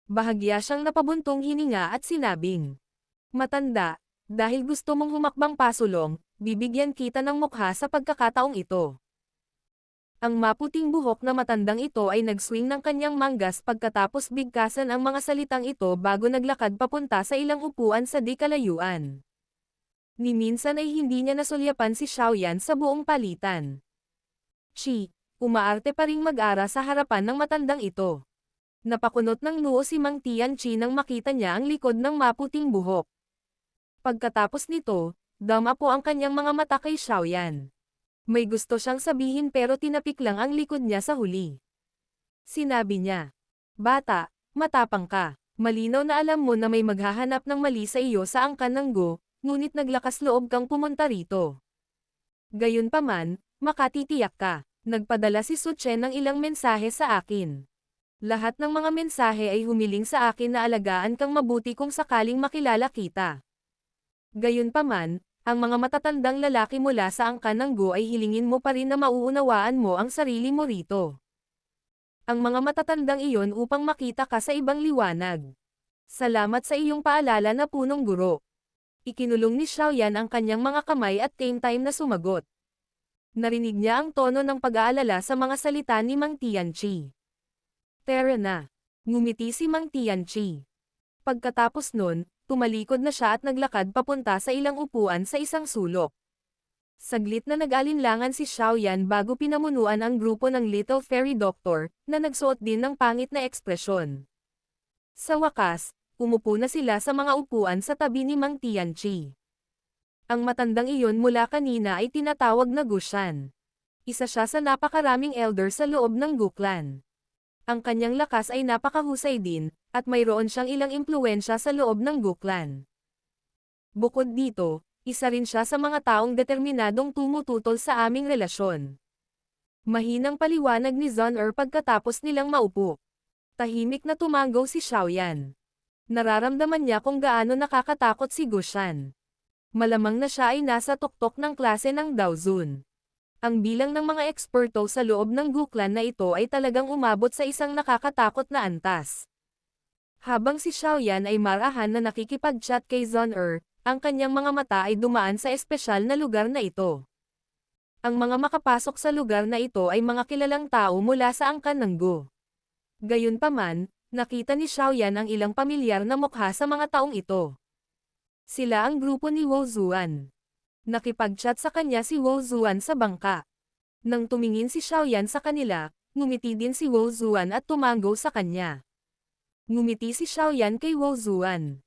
Bahagya siyang napabuntong hininga at sinabing, Matanda, dahil gusto mong humakbang pasulong, bibigyan kita ng mukha sa pagkakataong ito. Ang maputing buhok na matandang ito ay nag-swing ng kanyang manggas pagkatapos bigkasan ang mga salitang ito bago naglakad papunta sa ilang upuan sa di kalayuan. Ni minsan ay hindi niya nasulyapan si Xiaoyan sa buong palitan. Umaarte pa ring mag-ara sa harapan ng matandang ito. Napakunot ng noo si Mang Tianqi nang makita niya ang likod ng maputing buhok. Pagkatapos nito, dama po ang kanyang mga mata kay Xiaoyan. May gusto siyang sabihin pero tinapik lang ang likod niya sa huli. Sinabi niya, Bata, matapang ka. Malinaw na alam mo na may maghahanap ng mali sa iyo sa angkan ng Gu, ngunit naglakas loob kang pumunta rito. Gayunpaman, makatitiyak ka. Nagpadala si Su Chen ng ilang mensahe sa akin. Lahat ng mga mensahe ay humiling sa akin na alagaan kang mabuti kung sakaling makilala kita. Gayunpaman, ang mga matatandang lalaki mula sa angkan ng Gu ay hilingin mo pa rin na mauunawaan mo ang sarili mo rito. Ang mga matatandang iyon upang makita ka sa ibang liwanag. Salamat sa iyong paalala na punong guro. Ikinulong ni Xiaoyan ang kanyang mga kamay at same time na sumagot. Narinig niya ang tono ng pag-aalala sa mga salita ni Mang Tianqi. Tara na. Ngumiti si Mang Tianqi. Pagkatapos nun, tumalikod na siya at naglakad papunta sa ilang upuan sa isang sulok. Saglit na nag-alinlangan si Xiaoyan bago pinamunuan ang grupo ng Little Fairy Doctor, na nagsuot din ng pangit na ekspresyon. Sa wakas, umupo na sila sa mga upuan sa tabi ni Mang Tianqi. Ang matandang iyon mula kanina ay tinatawag na Gushan. Isa siya sa napakaraming elder sa loob ng Gu Clan. Ang kanyang lakas ay napakahusay din, at mayroon siyang ilang impluwensya sa loob ng Gu Clan. Bukod dito, isa rin siya sa mga taong determinadong tumututol sa aming relasyon. Mahinang paliwanag ni Zon pagkatapos nilang maupo. Tahimik na tumanggaw si Xiaoyan. Nararamdaman niya kung gaano nakakatakot si Gushan. Malamang na siya ay nasa tuktok ng klase ng Daozun. Ang bilang ng mga eksperto sa loob ng Gu Clan na ito ay talagang umabot sa isang nakakatakot na antas. Habang si Xiaoyan ay marahan na nakikipag-chat kay Zon ang kanyang mga mata ay dumaan sa espesyal na lugar na ito. Ang mga makapasok sa lugar na ito ay mga kilalang tao mula sa angkan ng Gu. Gayunpaman, nakita ni Xiaoyan ang ilang pamilyar na mukha sa mga taong ito. Sila ang grupo ni Wo Zuan. Nakipag-chat sa kanya si Wo Zuan sa bangka. Nang tumingin si Xiaoyan sa kanila, ngumiti din si Wu Zuan at tumango sa kanya. Ngumiti si Xiaoyan kay Wu Zuan.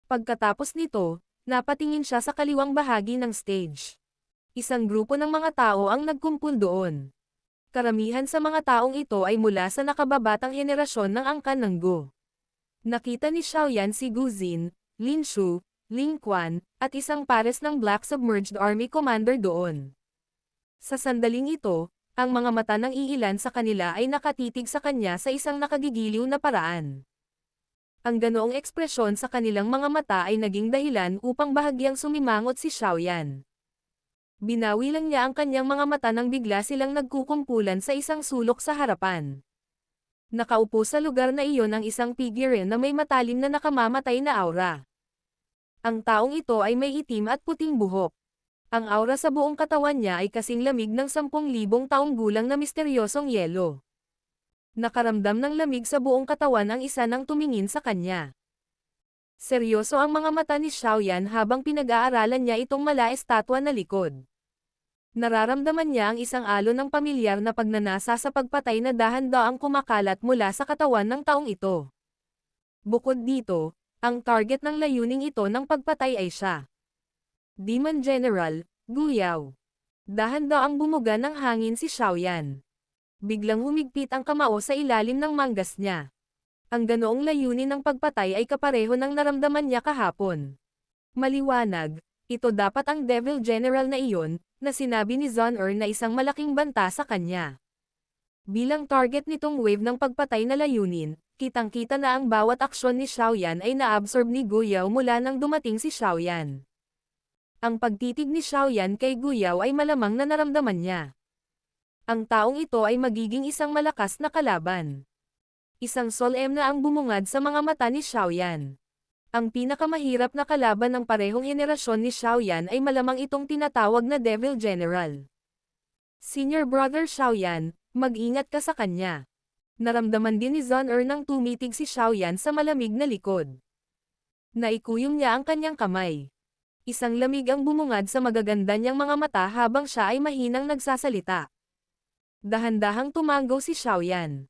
Pagkatapos nito, napatingin siya sa kaliwang bahagi ng stage. Isang grupo ng mga tao ang nagkumpul doon. Karamihan sa mga taong ito ay mula sa nakababatang henerasyon ng angkan ng Go. Nakita ni Xiaoyan si Gu Xin, Lin Shu, Ling Quan, at isang pares ng Black Submerged Army Commander doon. Sa sandaling ito, ang mga mata ng iilan sa kanila ay nakatitig sa kanya sa isang nakagigiliw na paraan. Ang ganoong ekspresyon sa kanilang mga mata ay naging dahilan upang bahagyang sumimangot si Xiaoyan. Binawi lang niya ang kanyang mga mata nang bigla silang nagkukumpulan sa isang sulok sa harapan. Nakaupo sa lugar na iyon ang isang figure na may matalim na nakamamatay na aura. Ang taong ito ay may itim at puting buhok. Ang aura sa buong katawan niya ay kasing lamig ng 10,000 taong gulang na misteryosong yelo. Nakaramdam ng lamig sa buong katawan ang isa nang tumingin sa kanya. Seryoso ang mga mata ni Xiaoyan habang pinag-aaralan niya itong mala-estatwa na likod. Nararamdaman niya ang isang alon ng pamilyar na pagnanasa sa pagpatay na dahan-daang kumakalat mula sa katawan ng taong ito. Bukod dito, ang target ng layuning ito ng pagpatay ay siya. Demon General, Gu Yao. Dahan-daang bumuga ng hangin si Xiaoyan. Biglang humigpit ang kamao sa ilalim ng manggas niya. Ang ganoong layunin ng pagpatay ay kapareho ng naramdaman niya kahapon. Maliwanag, ito dapat ang Devil General na iyon, na sinabi ni Zhang Er na isang malaking banta sa kanya. Bilang target nitong wave ng pagpatay na layunin, kitang-kita na ang bawat aksyon ni Xiaoyan ay na-absorb ni Gu Yao mula nang dumating si Xiaoyan. Ang pagtitig ni Xiaoyan kay Gu Yao ay malamang na naramdaman niya. Ang taong ito ay magiging isang malakas na kalaban. Isang solemn na ang bumungad sa mga mata ni Xiaoyan. Ang pinakamahirap na kalaban ng parehong henerasyon ni Xiaoyan ay malamang itong tinatawag na Devil General. Senior Brother Xiaoyan, mag-ingat ka sa kanya. Naramdaman din ni Zhang Er nang tumitig si Xiaoyan sa malamig na likod. Naikuyom niya ang kanyang kamay. Isang lamig ang bumungad sa magaganda niyang mga mata habang siya ay mahinang nagsasalita. Dahan-dahang tumango si Xiaoyan.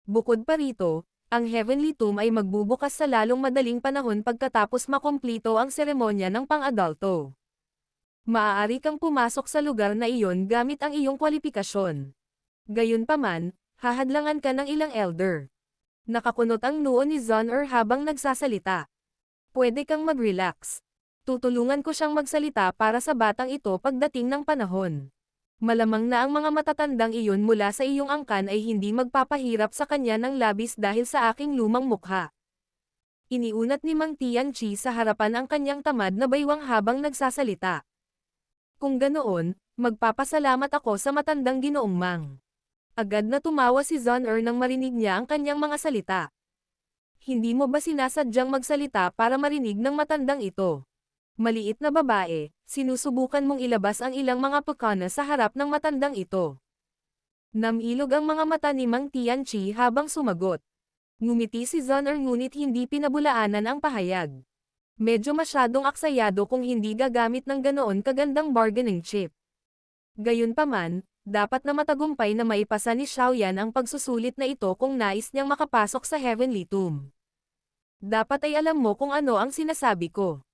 Bukod pa rito, ang Heavenly Tomb ay magbubukas sa lalong madaling panahon pagkatapos makumplito ang seremonya ng pang-adulto. Maaari kang pumasok sa lugar na iyon gamit ang iyong kwalifikasyon. Gayunpaman, hahadlangan ka ng ilang elder. Nakakunot ang noo ni Zhang Er habang nagsasalita. Pwede kang mag-relax. Tutulungan ko siyang magsalita para sa batang ito pagdating ng panahon. Malamang na ang mga matatandang iyon mula sa iyong angkan ay hindi magpapahirap sa kanya ng labis dahil sa aking lumang mukha. Iniunat ni Mang Tianqi sa harapan ang kanyang tamad na baywang habang nagsasalita. Kung ganoon, magpapasalamat ako sa matandang Ginoong Mang. Agad na tumawa si Zhang Er nang marinig niya ang kanyang mga salita. Hindi mo ba sinasadyang magsalita para marinig ng matandang ito? Maliit na babae, sinusubukan mong ilabas ang ilang mga pekana sa harap ng matandang ito. Namilog ang mga mata ni Mang Tianqi habang sumagot. Ngumiti si Zhang Er ngunit hindi pinabulaanan ang pahayag. Medyo masyadong aksayado kung hindi gagamit ng ganoon kagandang bargaining chip. Gayunpaman, dapat na matagumpay na maipasa ni Xiaoyan ang pagsusulit na ito kung nais niyang makapasok sa Heavenly Tomb. Dapat ay alam mo kung ano ang sinasabi ko.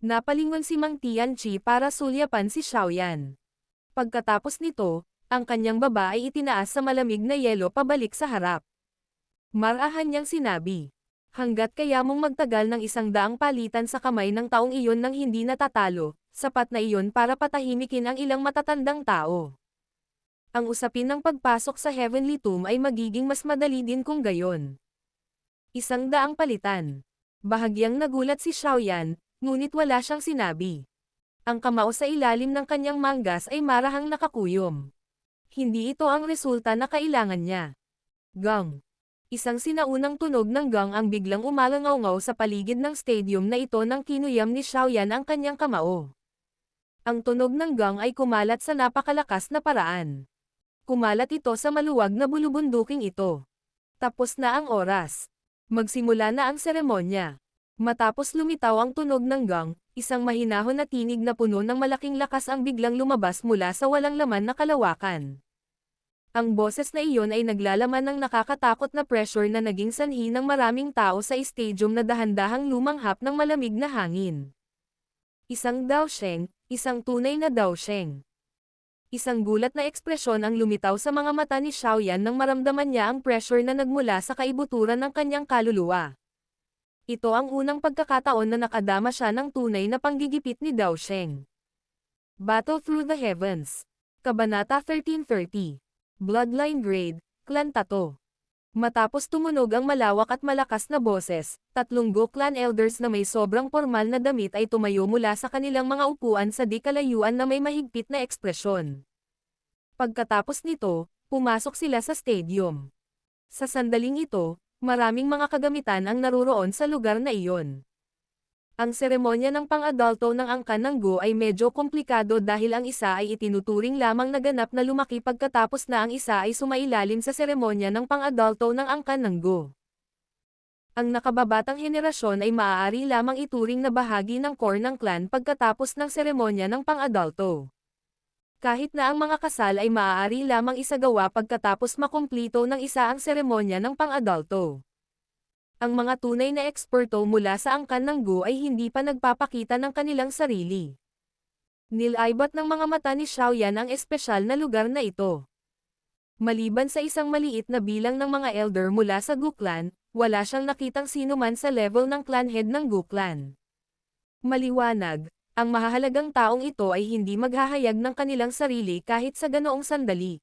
Napalingon si Mang Tianqi para sulyapan si Xiaoyan. Pagkatapos nito, ang kanyang baba ay itinaas sa malamig na yelo pabalik sa harap. Marahan niyang sinabi, hanggat kaya mong magtagal ng 100 palitan sa kamay ng taong iyon nang hindi natatalo, sapat na iyon para patahimikin ang ilang matatandang tao. Ang usapin ng pagpasok sa Heavenly Tomb ay magiging mas madali din kung gayon. 100 palitan. Bahagyang nagulat si Xiaoyan, ngunit wala siyang sinabi. Ang kamao sa ilalim ng kanyang manggas ay marahang nakakuyom. Hindi ito ang resulta na kailangan niya. Gong. Isang sinaunang tunog ng gong ang biglang umalangaw-ngaw sa paligid ng stadium na ito nang kinuyam ni Xiaoyan ang kanyang kamao. Ang tunog ng gong ay kumalat sa napakalakas na paraan. Kumalat ito sa maluwag na bulubunduking ito. Tapos na ang oras. Magsimula na ang seremonya. Matapos lumitaw ang tunog ng gong, isang mahinahon na tinig na puno ng malaking lakas ang biglang lumabas mula sa walang laman na kalawakan. Ang boses na iyon ay naglalaman ng nakakatakot na pressure na naging sanhi ng maraming tao sa stadium na dahan-dahang lumanghap ng malamig na hangin. Isang daosheng, isang tunay na daosheng. Isang gulat na ekspresyon ang lumitaw sa mga mata ni Xiaoyan nang maramdaman niya ang pressure na nagmula sa kaibuturan ng kanyang kaluluwa. Ito ang unang pagkakataon na nakadama siya ng tunay na panggigipit ni Daosheng. Battle Through the Heavens. Kabanata 1330. Bloodline Grade, Clan Tato. Matapos tumunog ang malawak at malakas na boses, tatlong Go Clan Elders na may sobrang formal na damit ay tumayo mula sa kanilang mga upuan sa di kalayuan na may mahigpit na ekspresyon. Pagkatapos nito, pumasok sila sa stadium. Sa sandaling ito, maraming mga kagamitan ang naruroon sa lugar na iyon. Ang seremonya ng pang-adulto ng angkan ng Go ay medyo komplikado dahil ang isa ay itinuturing lamang na ganap na lumaki pagkatapos na ang isa ay sumailalim sa seremonya ng pang-adulto ng angkan ng Go. Ang nakababatang henerasyon ay maaari lamang ituring na bahagi ng core ng clan pagkatapos ng seremonya ng pang-adulto. Kahit na ang mga kasal ay maaari lamang isagawa pagkatapos makumplito ng isa ang seremonya ng pang-adulto. Ang mga tunay na eksperto mula sa angkan ng Go ay hindi pa nagpapakita ng kanilang sarili. Nilaibat ng mga mata ni Xiaoyan ang espesyal na lugar na ito. Maliban sa isang maliit na bilang ng mga elder mula sa Gu Clan, wala siyang nakitang sinuman sa level ng clan head ng Gu Clan. Maliwanag, ang mahahalagang taong ito ay hindi maghahayag ng kanilang sarili kahit sa ganoong sandali.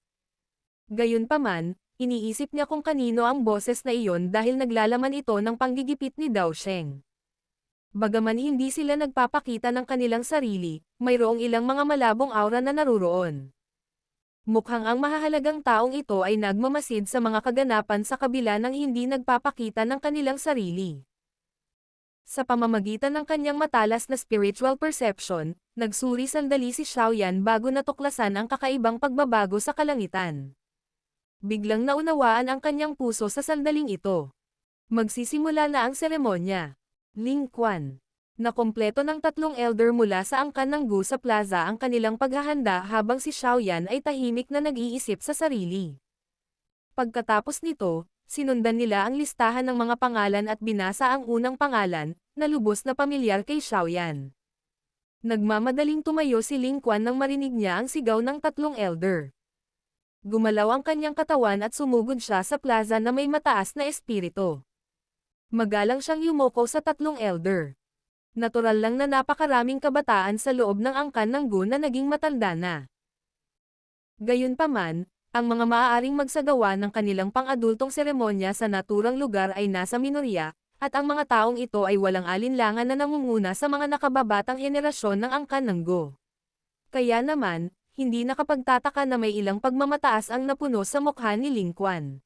Gayunpaman, iniisip niya kung kanino ang boses na iyon dahil naglalaman ito ng panggigipit ni Daosheng. Bagaman hindi sila nagpapakita ng kanilang sarili, mayroong ilang mga malabong aura na naruroon. Mukhang ang mahahalagang taong ito ay nagmamasid sa mga kaganapan sa kabila ng hindi nagpapakita ng kanilang sarili. Sa pamamagitan ng kanyang matalas na spiritual perception, nagsuri sandali si Xiaoyan bago natuklasan ang kakaibang pagbabago sa kalangitan. Biglang naunawaan ang kanyang puso sa sandaling ito. Magsisimula na ang seremonya. Ling Quan. Nakompleto ng tatlong elder mula sa angkan ng Gu sa plaza ang kanilang paghahanda habang si Xiaoyan ay tahimik na nag-iisip sa sarili. Pagkatapos nito, sinundan nila ang listahan ng mga pangalan at binasa ang unang pangalan, na lubos na pamilyar kay Xiaoyan. Nagmamadaling tumayo si Ling Quan nang marinig niya ang sigaw ng tatlong elder. Gumalaw ang kanyang katawan at sumugod siya sa plaza na may mataas na espiritu. Magalang siyang yumoko sa tatlong elder. Natural lang na napakaraming kabataan sa loob ng angkan ng Gu na naging matanda na. Gayunpaman, ang mga maaaring magsagawa ng kanilang pang-adultong seremonya sa naturang lugar ay nasa minorya, at ang mga taong ito ay walang alinlangan na nangunguna sa mga nakababatang henerasyon ng angkan ng Gu. Kaya naman, hindi nakapagtataka na may ilang pagmamataas ang napuno sa mukha ni Ling Quan.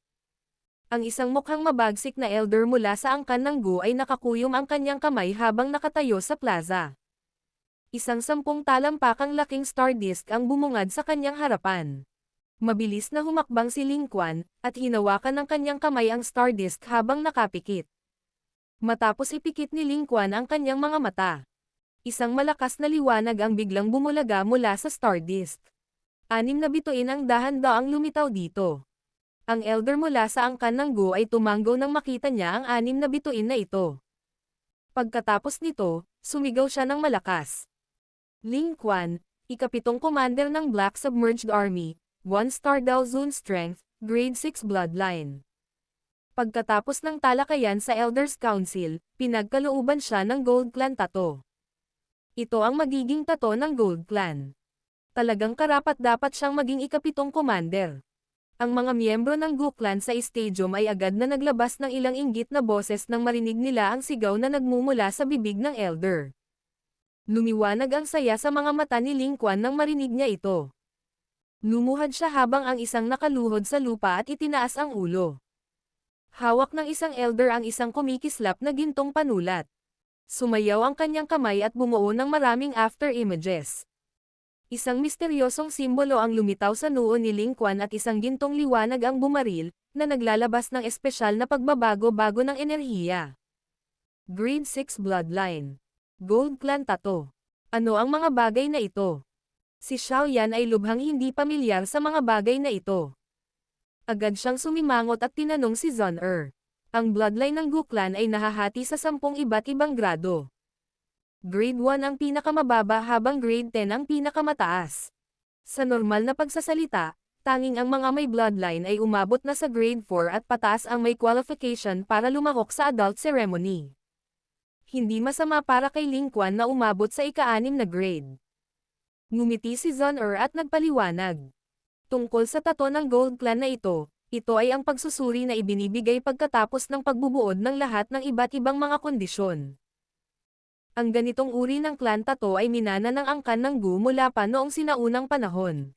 Ang isang mukhang mabagsik na elder mula sa angkan ng Gu ay nakakuyom ang kanyang kamay habang nakatayo sa plaza. Isang 10 talampakang laking star disk ang bumungad sa kanyang harapan. Mabilis na humakbang si Ling Quan, at hinawakan ng kanyang kamay ang star disk habang nakapikit. Matapos ipikit ni Ling Quan ang kanyang mga mata, isang malakas na liwanag ang biglang bumulaga mula sa star disk. 6 na bituin ang dahan-daang lumitaw dito. Ang elder mula sa angkan ng Gu ay tumanggaw nang makita niya ang 6 na bituin na ito. Pagkatapos nito, sumigaw siya ng malakas. Ling Quan, ikapitong commander ng Black Submerged Army, 1 star Dao Zone Strength, Grade 6 Bloodline. Pagkatapos ng talakayan sa Elders Council, pinagkalooban siya ng Gold Clan Tato. Ito ang magiging tato ng Gold Clan. Talagang karapat-dapat siyang maging ikapitong commander. Ang mga miyembro ng Gu Clan sa stadium ay agad na naglabas ng ilang inggit na boses nang marinig nila ang sigaw na nagmumula sa bibig ng elder. Lumiwanag ang saya sa mga mata ni Ling Quan nang marinig niya ito. Lumuhad siya habang ang isang nakaluhod sa lupa at itinaas ang ulo. Hawak ng isang elder ang isang kumikislap na gintong panulat. Sumayaw ang kanyang kamay at bumuo ng maraming after images. Isang misteryosong simbolo ang lumitaw sa noo ni Ling Quan at isang gintong liwanag ang bumaril, na naglalabas ng espesyal na pagbabago-bago ng enerhiya. Grade 6 Bloodline. Gold Clan Tato. Ano ang mga bagay na ito? Si Xiaoyan ay lubhang hindi pamilyar sa mga bagay na ito. Agad siyang sumimangot at tinanong si Zon-er. Ang bloodline ng Gu clan ay nahahati sa 10 iba't ibang grado. Grade 1 ang pinakamababa habang grade 10 ang pinakamataas. Sa normal na pagsasalita, tanging ang mga may bloodline ay umabot na sa grade 4 at pataas ang may qualification para lumahok sa adult ceremony. Hindi masama para kay Ling Quan na umabot sa ika-6 na grade. Ngumiti si Zon-er at nagpaliwanag. Tungkol sa tato ng Gold Clan na ito ay ang pagsusuri na ibinibigay pagkatapos ng pagbubuod ng lahat ng iba't ibang mga kondisyon. Ang ganitong uri ng clan tato ay minana ng angkan ng Gu mula pa noong sinaunang panahon.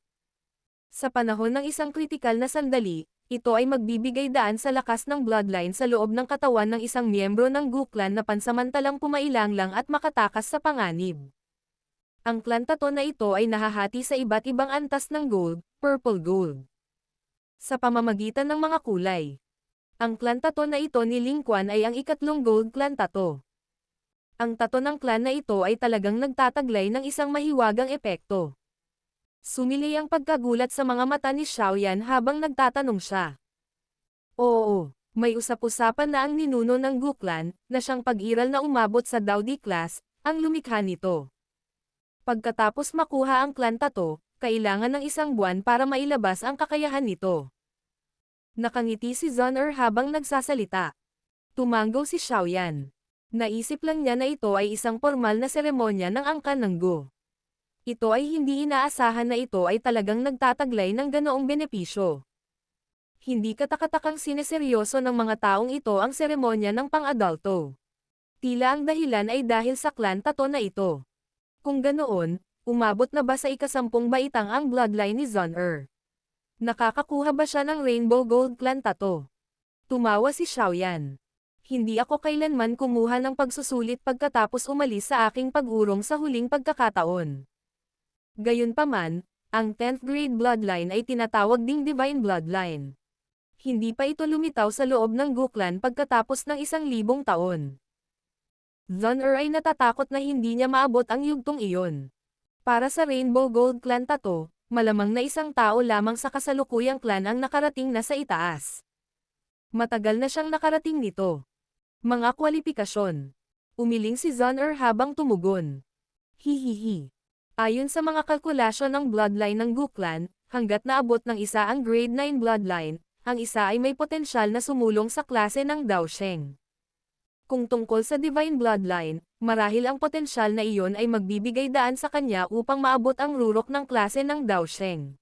Sa panahon ng isang kritikal na sandali, ito ay magbibigay daan sa lakas ng bloodline sa loob ng katawan ng isang miyembro ng Gu clan na pansamantalang pumailang at makatakas sa panganib. Ang clan tato na ito ay nahahati sa iba't ibang antas ng gold, purple gold. Sa pamamagitan ng mga kulay. Ang clan tato na ito ni Ling Quan ay ang ikatlong gold clan tato. Ang tato ng clan na ito ay talagang nagtataglay ng isang mahiwagang epekto. Sumilay ang pagkagulat sa mga mata ni Xiaoyan habang nagtatanong siya. Oo, may usap-usapan na ang ninuno ng Gu clan, na siyang pag-iral na umabot sa Daodi class, ang lumikha nito. Pagkatapos makuha ang clan tato, kailangan ng isang buwan para mailabas ang kakayahan nito. Nakangiti si Zon-er habang nagsasalita. Tumanggaw si Xiaoyan. Naisip lang niya na ito ay isang formal na seremonya ng angkan ng Gu. Ito ay hindi inaasahan na ito ay talagang nagtataglay ng ganoong benepisyo. Hindi katakatakang sineseryoso ng mga taong ito ang seremonya ng pang-adulto. Tila ang dahilan ay dahil sa clan tato na ito. Kung ganoon, umabot na ba sa ika-10 baitang ang bloodline ni Zon-er? Nakakakuha ba siya ng Rainbow Gold Clan tato? Tumawa si Xiaoyan. Hindi ako kailanman kumuha ng pagsusulit pagkatapos umalis sa aking pag-urong sa huling pagkakataon. Gayunpaman, ang 10th grade bloodline ay tinatawag ding Divine Bloodline. Hindi pa ito lumitaw sa loob ng Gu clan pagkatapos ng 1,000 taon. Zon-er ay natatakot na hindi niya maabot ang yugtong iyon. Para sa Rainbow Gold Clan tato, malamang na isang tao lamang sa kasalukuyang clan ang nakarating na sa itaas. Matagal na siyang nakarating nito. Mga kwalifikasyon. Umiling si Zon-er habang tumugon. Hihihi. Ayon sa mga kalkulasyon ng bloodline ng Gu clan, hanggat naabot ng isa ang grade 9 bloodline, ang isa ay may potensyal na sumulong sa klase ng Daosheng. Kung tungkol sa Divine Bloodline, marahil ang potensyal na iyon ay magbibigay daan sa kanya upang maabot ang rurok ng klase ng Daosheng.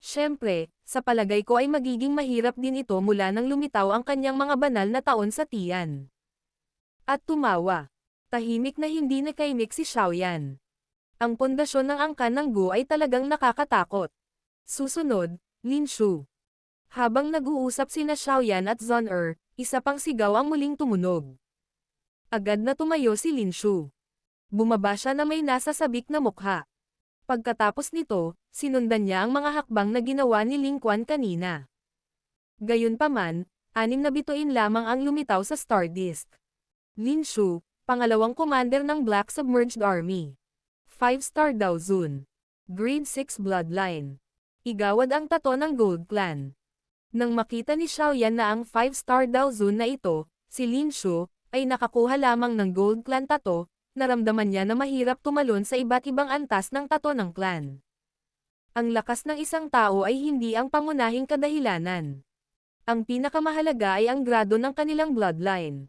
Siyempre, sa palagay ko ay magiging mahirap din ito mula nang lumitaw ang kanyang mga banal na taon sa tiyan. At tumawa. Tahimik na hindi nakaimik si Xiaoyan. Ang pundasyon ng angkan ng Gu ay talagang nakakatakot. Susunod, Lin Shu. Habang nag-uusap sina Xiaoyan at Zon-er, isa pang sigaw ang muling tumunog. Agad na tumayo si Lin Shu. Bumaba siya na may nasa sabik na mukha. Pagkatapos nito, sinundan niya ang mga hakbang na ginawa ni Ling Quan kanina. Gayunpaman, 6 na bituin lamang ang lumitaw sa Star Disk. Lin Shu, pangalawang commander ng Black Submerged Army. 5-star Dao Zun. Grade 6 Bloodline. Igawad ang tato ng Gold Clan. Nang makita ni Xiaoyan na ang 5-star Dao Zun na ito, si Lin Shu, ay nakakuha lamang ng Gold Clan tato, naramdaman niya na mahirap tumalon sa iba't ibang antas ng tato ng clan. Ang lakas ng isang tao ay hindi ang pangunahing kadahilanan. Ang pinakamahalaga ay ang grado ng kanilang bloodline.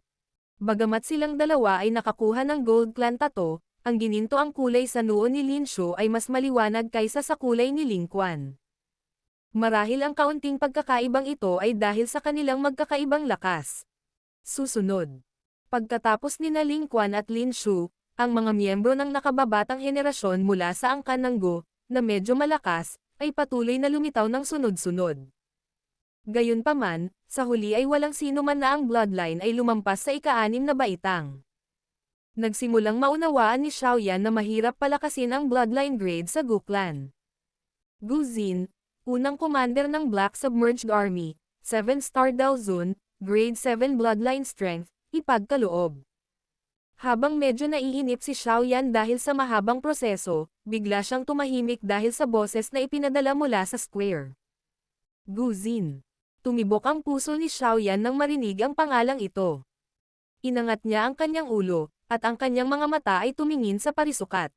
Bagamat silang dalawa ay nakakuha ng Gold Clan tato, ang gininto ang kulay sa noo ni Lin Shu ay mas maliwanag kaysa sa kulay ni Ling Quan. Marahil ang kaunting pagkakaibang ito ay dahil sa kanilang magkakaibang lakas. Susunod. Pagkatapos nina Ling Quan at Lin Shu, ang mga miyembro ng nakababatang henerasyon mula sa angkan ng Gu, na medyo malakas, ay patuloy na lumitaw ng sunod-sunod. Gayunpaman, sa huli ay walang sino man na ang bloodline ay lumampas sa ika-6 na baitang. Nagsimulang maunawaan ni Xiaoyan na mahirap palakasin ang bloodline grade sa Gu clan. Gu Xin, unang commander ng Black Submerged Army, 7-star Dao Zun, grade 7 bloodline strength, ipagkaloob. Habang medyo naiinip si Xiaoyan dahil sa mahabang proseso, bigla siyang tumahimik dahil sa boses na ipinadala mula sa square. Gu Xin. Tumibok ang puso ni Xiaoyan nang marinig ang pangalang ito. Inangat niya ang kanyang ulo, at ang kanyang mga mata ay tumingin sa parisukat.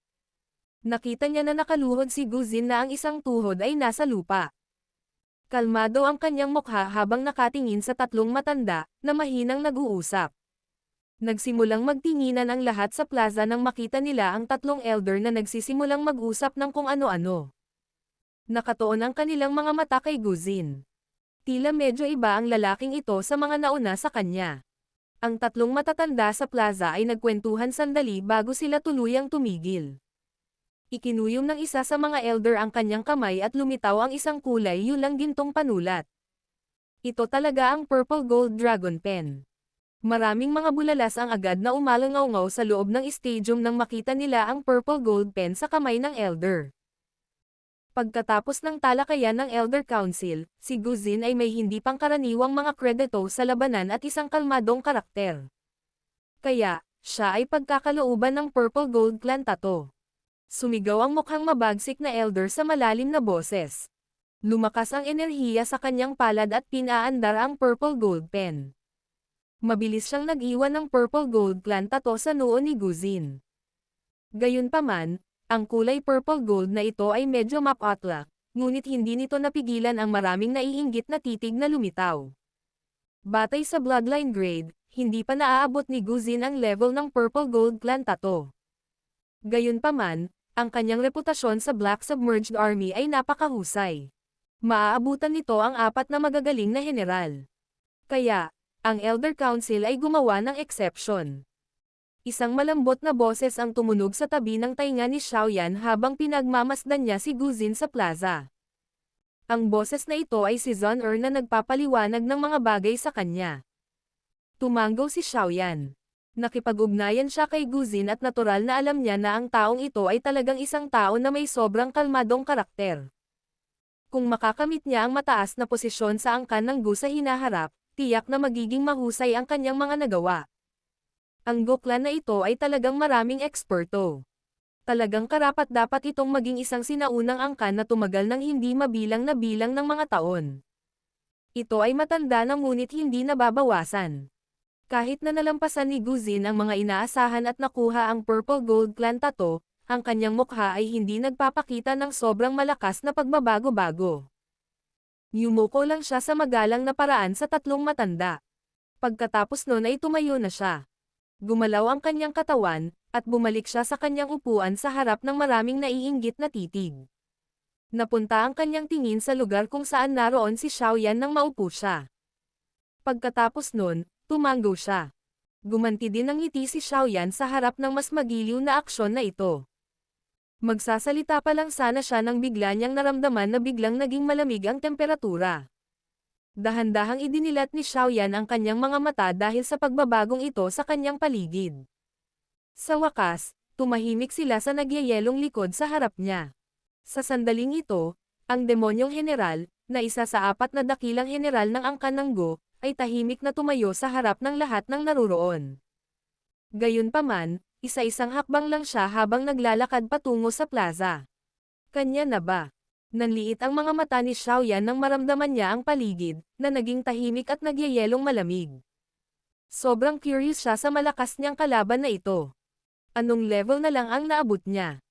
Nakita niya na nakaluhod si Guzin na ang isang tuhod ay nasa lupa. Kalmado ang kanyang mukha habang nakatingin sa tatlong matanda, na mahinang nag-uusap. Nagsimulang magtinginan ang lahat sa plaza nang makita nila ang tatlong elder na nagsisimulang mag-usap ng kung ano-ano. Nakatuon ang kanilang mga mata kay Guzin. Tila medyo iba ang lalaking ito sa mga nauna sa kanya. Ang tatlong matatanda sa plaza ay nagkwentuhan sandali bago sila tuluyang tumigil. Ikinuyom ng isa sa mga elder ang kanyang kamay at lumitaw ang isang kulay yulang gintong panulat. Ito talaga ang Purple Gold Dragon Pen. Maraming mga bulalas ang agad na umalangaw-ngaw sa loob ng stadium nang makita nila ang Purple Gold Pen sa kamay ng elder. Pagkatapos ng talakayan ng Elder Council, si Guzin ay may hindi pangkaraniwang mga kredito sa labanan at isang kalmadong karakter. Kaya, siya ay pagkakalooban ng Purple Gold Clan Tato. Sumigaw ang mukhang mabagsik na elder sa malalim na boses. Lumakas ang enerhiya sa kanyang palad at pinaandar ang Purple Gold Pen. Mabilis siyang nag-iwan ng Purple Gold Clan Tato sa noo ni Guzin. Gayunpaman, ang kulay purple gold na ito ay medyo mapatlak, ngunit hindi nito napigilan ang maraming naiinggit na titig na lumitaw. Batay sa bloodline grade, hindi pa naaabot ni Guzin ang level ng Purple Gold Clan Tato. Gayunpaman, ang kanyang reputasyon sa Black Submerged Army ay napakahusay. Maaabutan nito ang 4 na magagaling na general. Kaya, ang Elder Council ay gumawa ng exception. Isang malambot na boses ang tumunog sa tabi ng tainga ni Xiaoyan habang pinagmamasdan niya si Guzin sa plaza. Ang boses na ito ay si Zun Er na nagpapaliwanag ng mga bagay sa kanya. Tumanggaw si Xiaoyan. Nakipag-ugnayan siya kay Guzin at natural na alam niya na ang taong ito ay talagang isang tao na may sobrang kalmadong karakter. Kung makakamit niya ang mataas na posisyon sa angkan ng Gu sa hinaharap, tiyak na magiging mahusay ang kanyang mga nagawa. Ang Gu clan na ito ay talagang maraming eksperto. Talagang karapat-dapat itong maging isang sinaunang angkan na tumagal ng hindi mabilang na bilang ng mga taon. Ito ay matanda na ngunit hindi nababawasan. Kahit na nalampasan ni Guzin ang mga inaasahan at nakuha ang Purple Gold Clan Tato, ang kanyang mukha ay hindi nagpapakita ng sobrang malakas na pagbabago-bago. Yumuko lang siya sa magalang na paraan sa tatlong matanda. Pagkatapos nun ay tumayo na siya. Gumalaw ang kanyang katawan, at bumalik siya sa kanyang upuan sa harap ng maraming naiinggit na titig. Napunta ang kanyang tingin sa lugar kung saan naroon si Xiaoyan nang maupo siya. Pagkatapos nun, tumanggo siya. Gumanti din ng ngiti si Xiaoyan sa harap ng mas magiliw na aksyon na ito. Magsasalita pa lang sana siya nang bigla niyang naramdaman na biglang naging malamig ang temperatura. Dahan-dahang idinilat ni Xiaoyan ang kanyang mga mata dahil sa pagbabagong ito sa kanyang paligid. Sa wakas, tumahimik sila sa nagyayelong likod sa harap niya. Sa sandaling ito, ang demonyong general, na isa sa 4 na dakilang general ng angkan ng Gu, ay tahimik na tumayo sa harap ng lahat ng naruroon. Gayunpaman, isa-isang hakbang lang siya habang naglalakad patungo sa plaza. Kanya na ba? Nanliit ang mga mata ni Xiaoyan nang maramdaman niya ang paligid, na naging tahimik at nagyayelong malamig. Sobrang curious siya sa malakas niyang kalaban na ito. Anong level na lang ang naabot niya?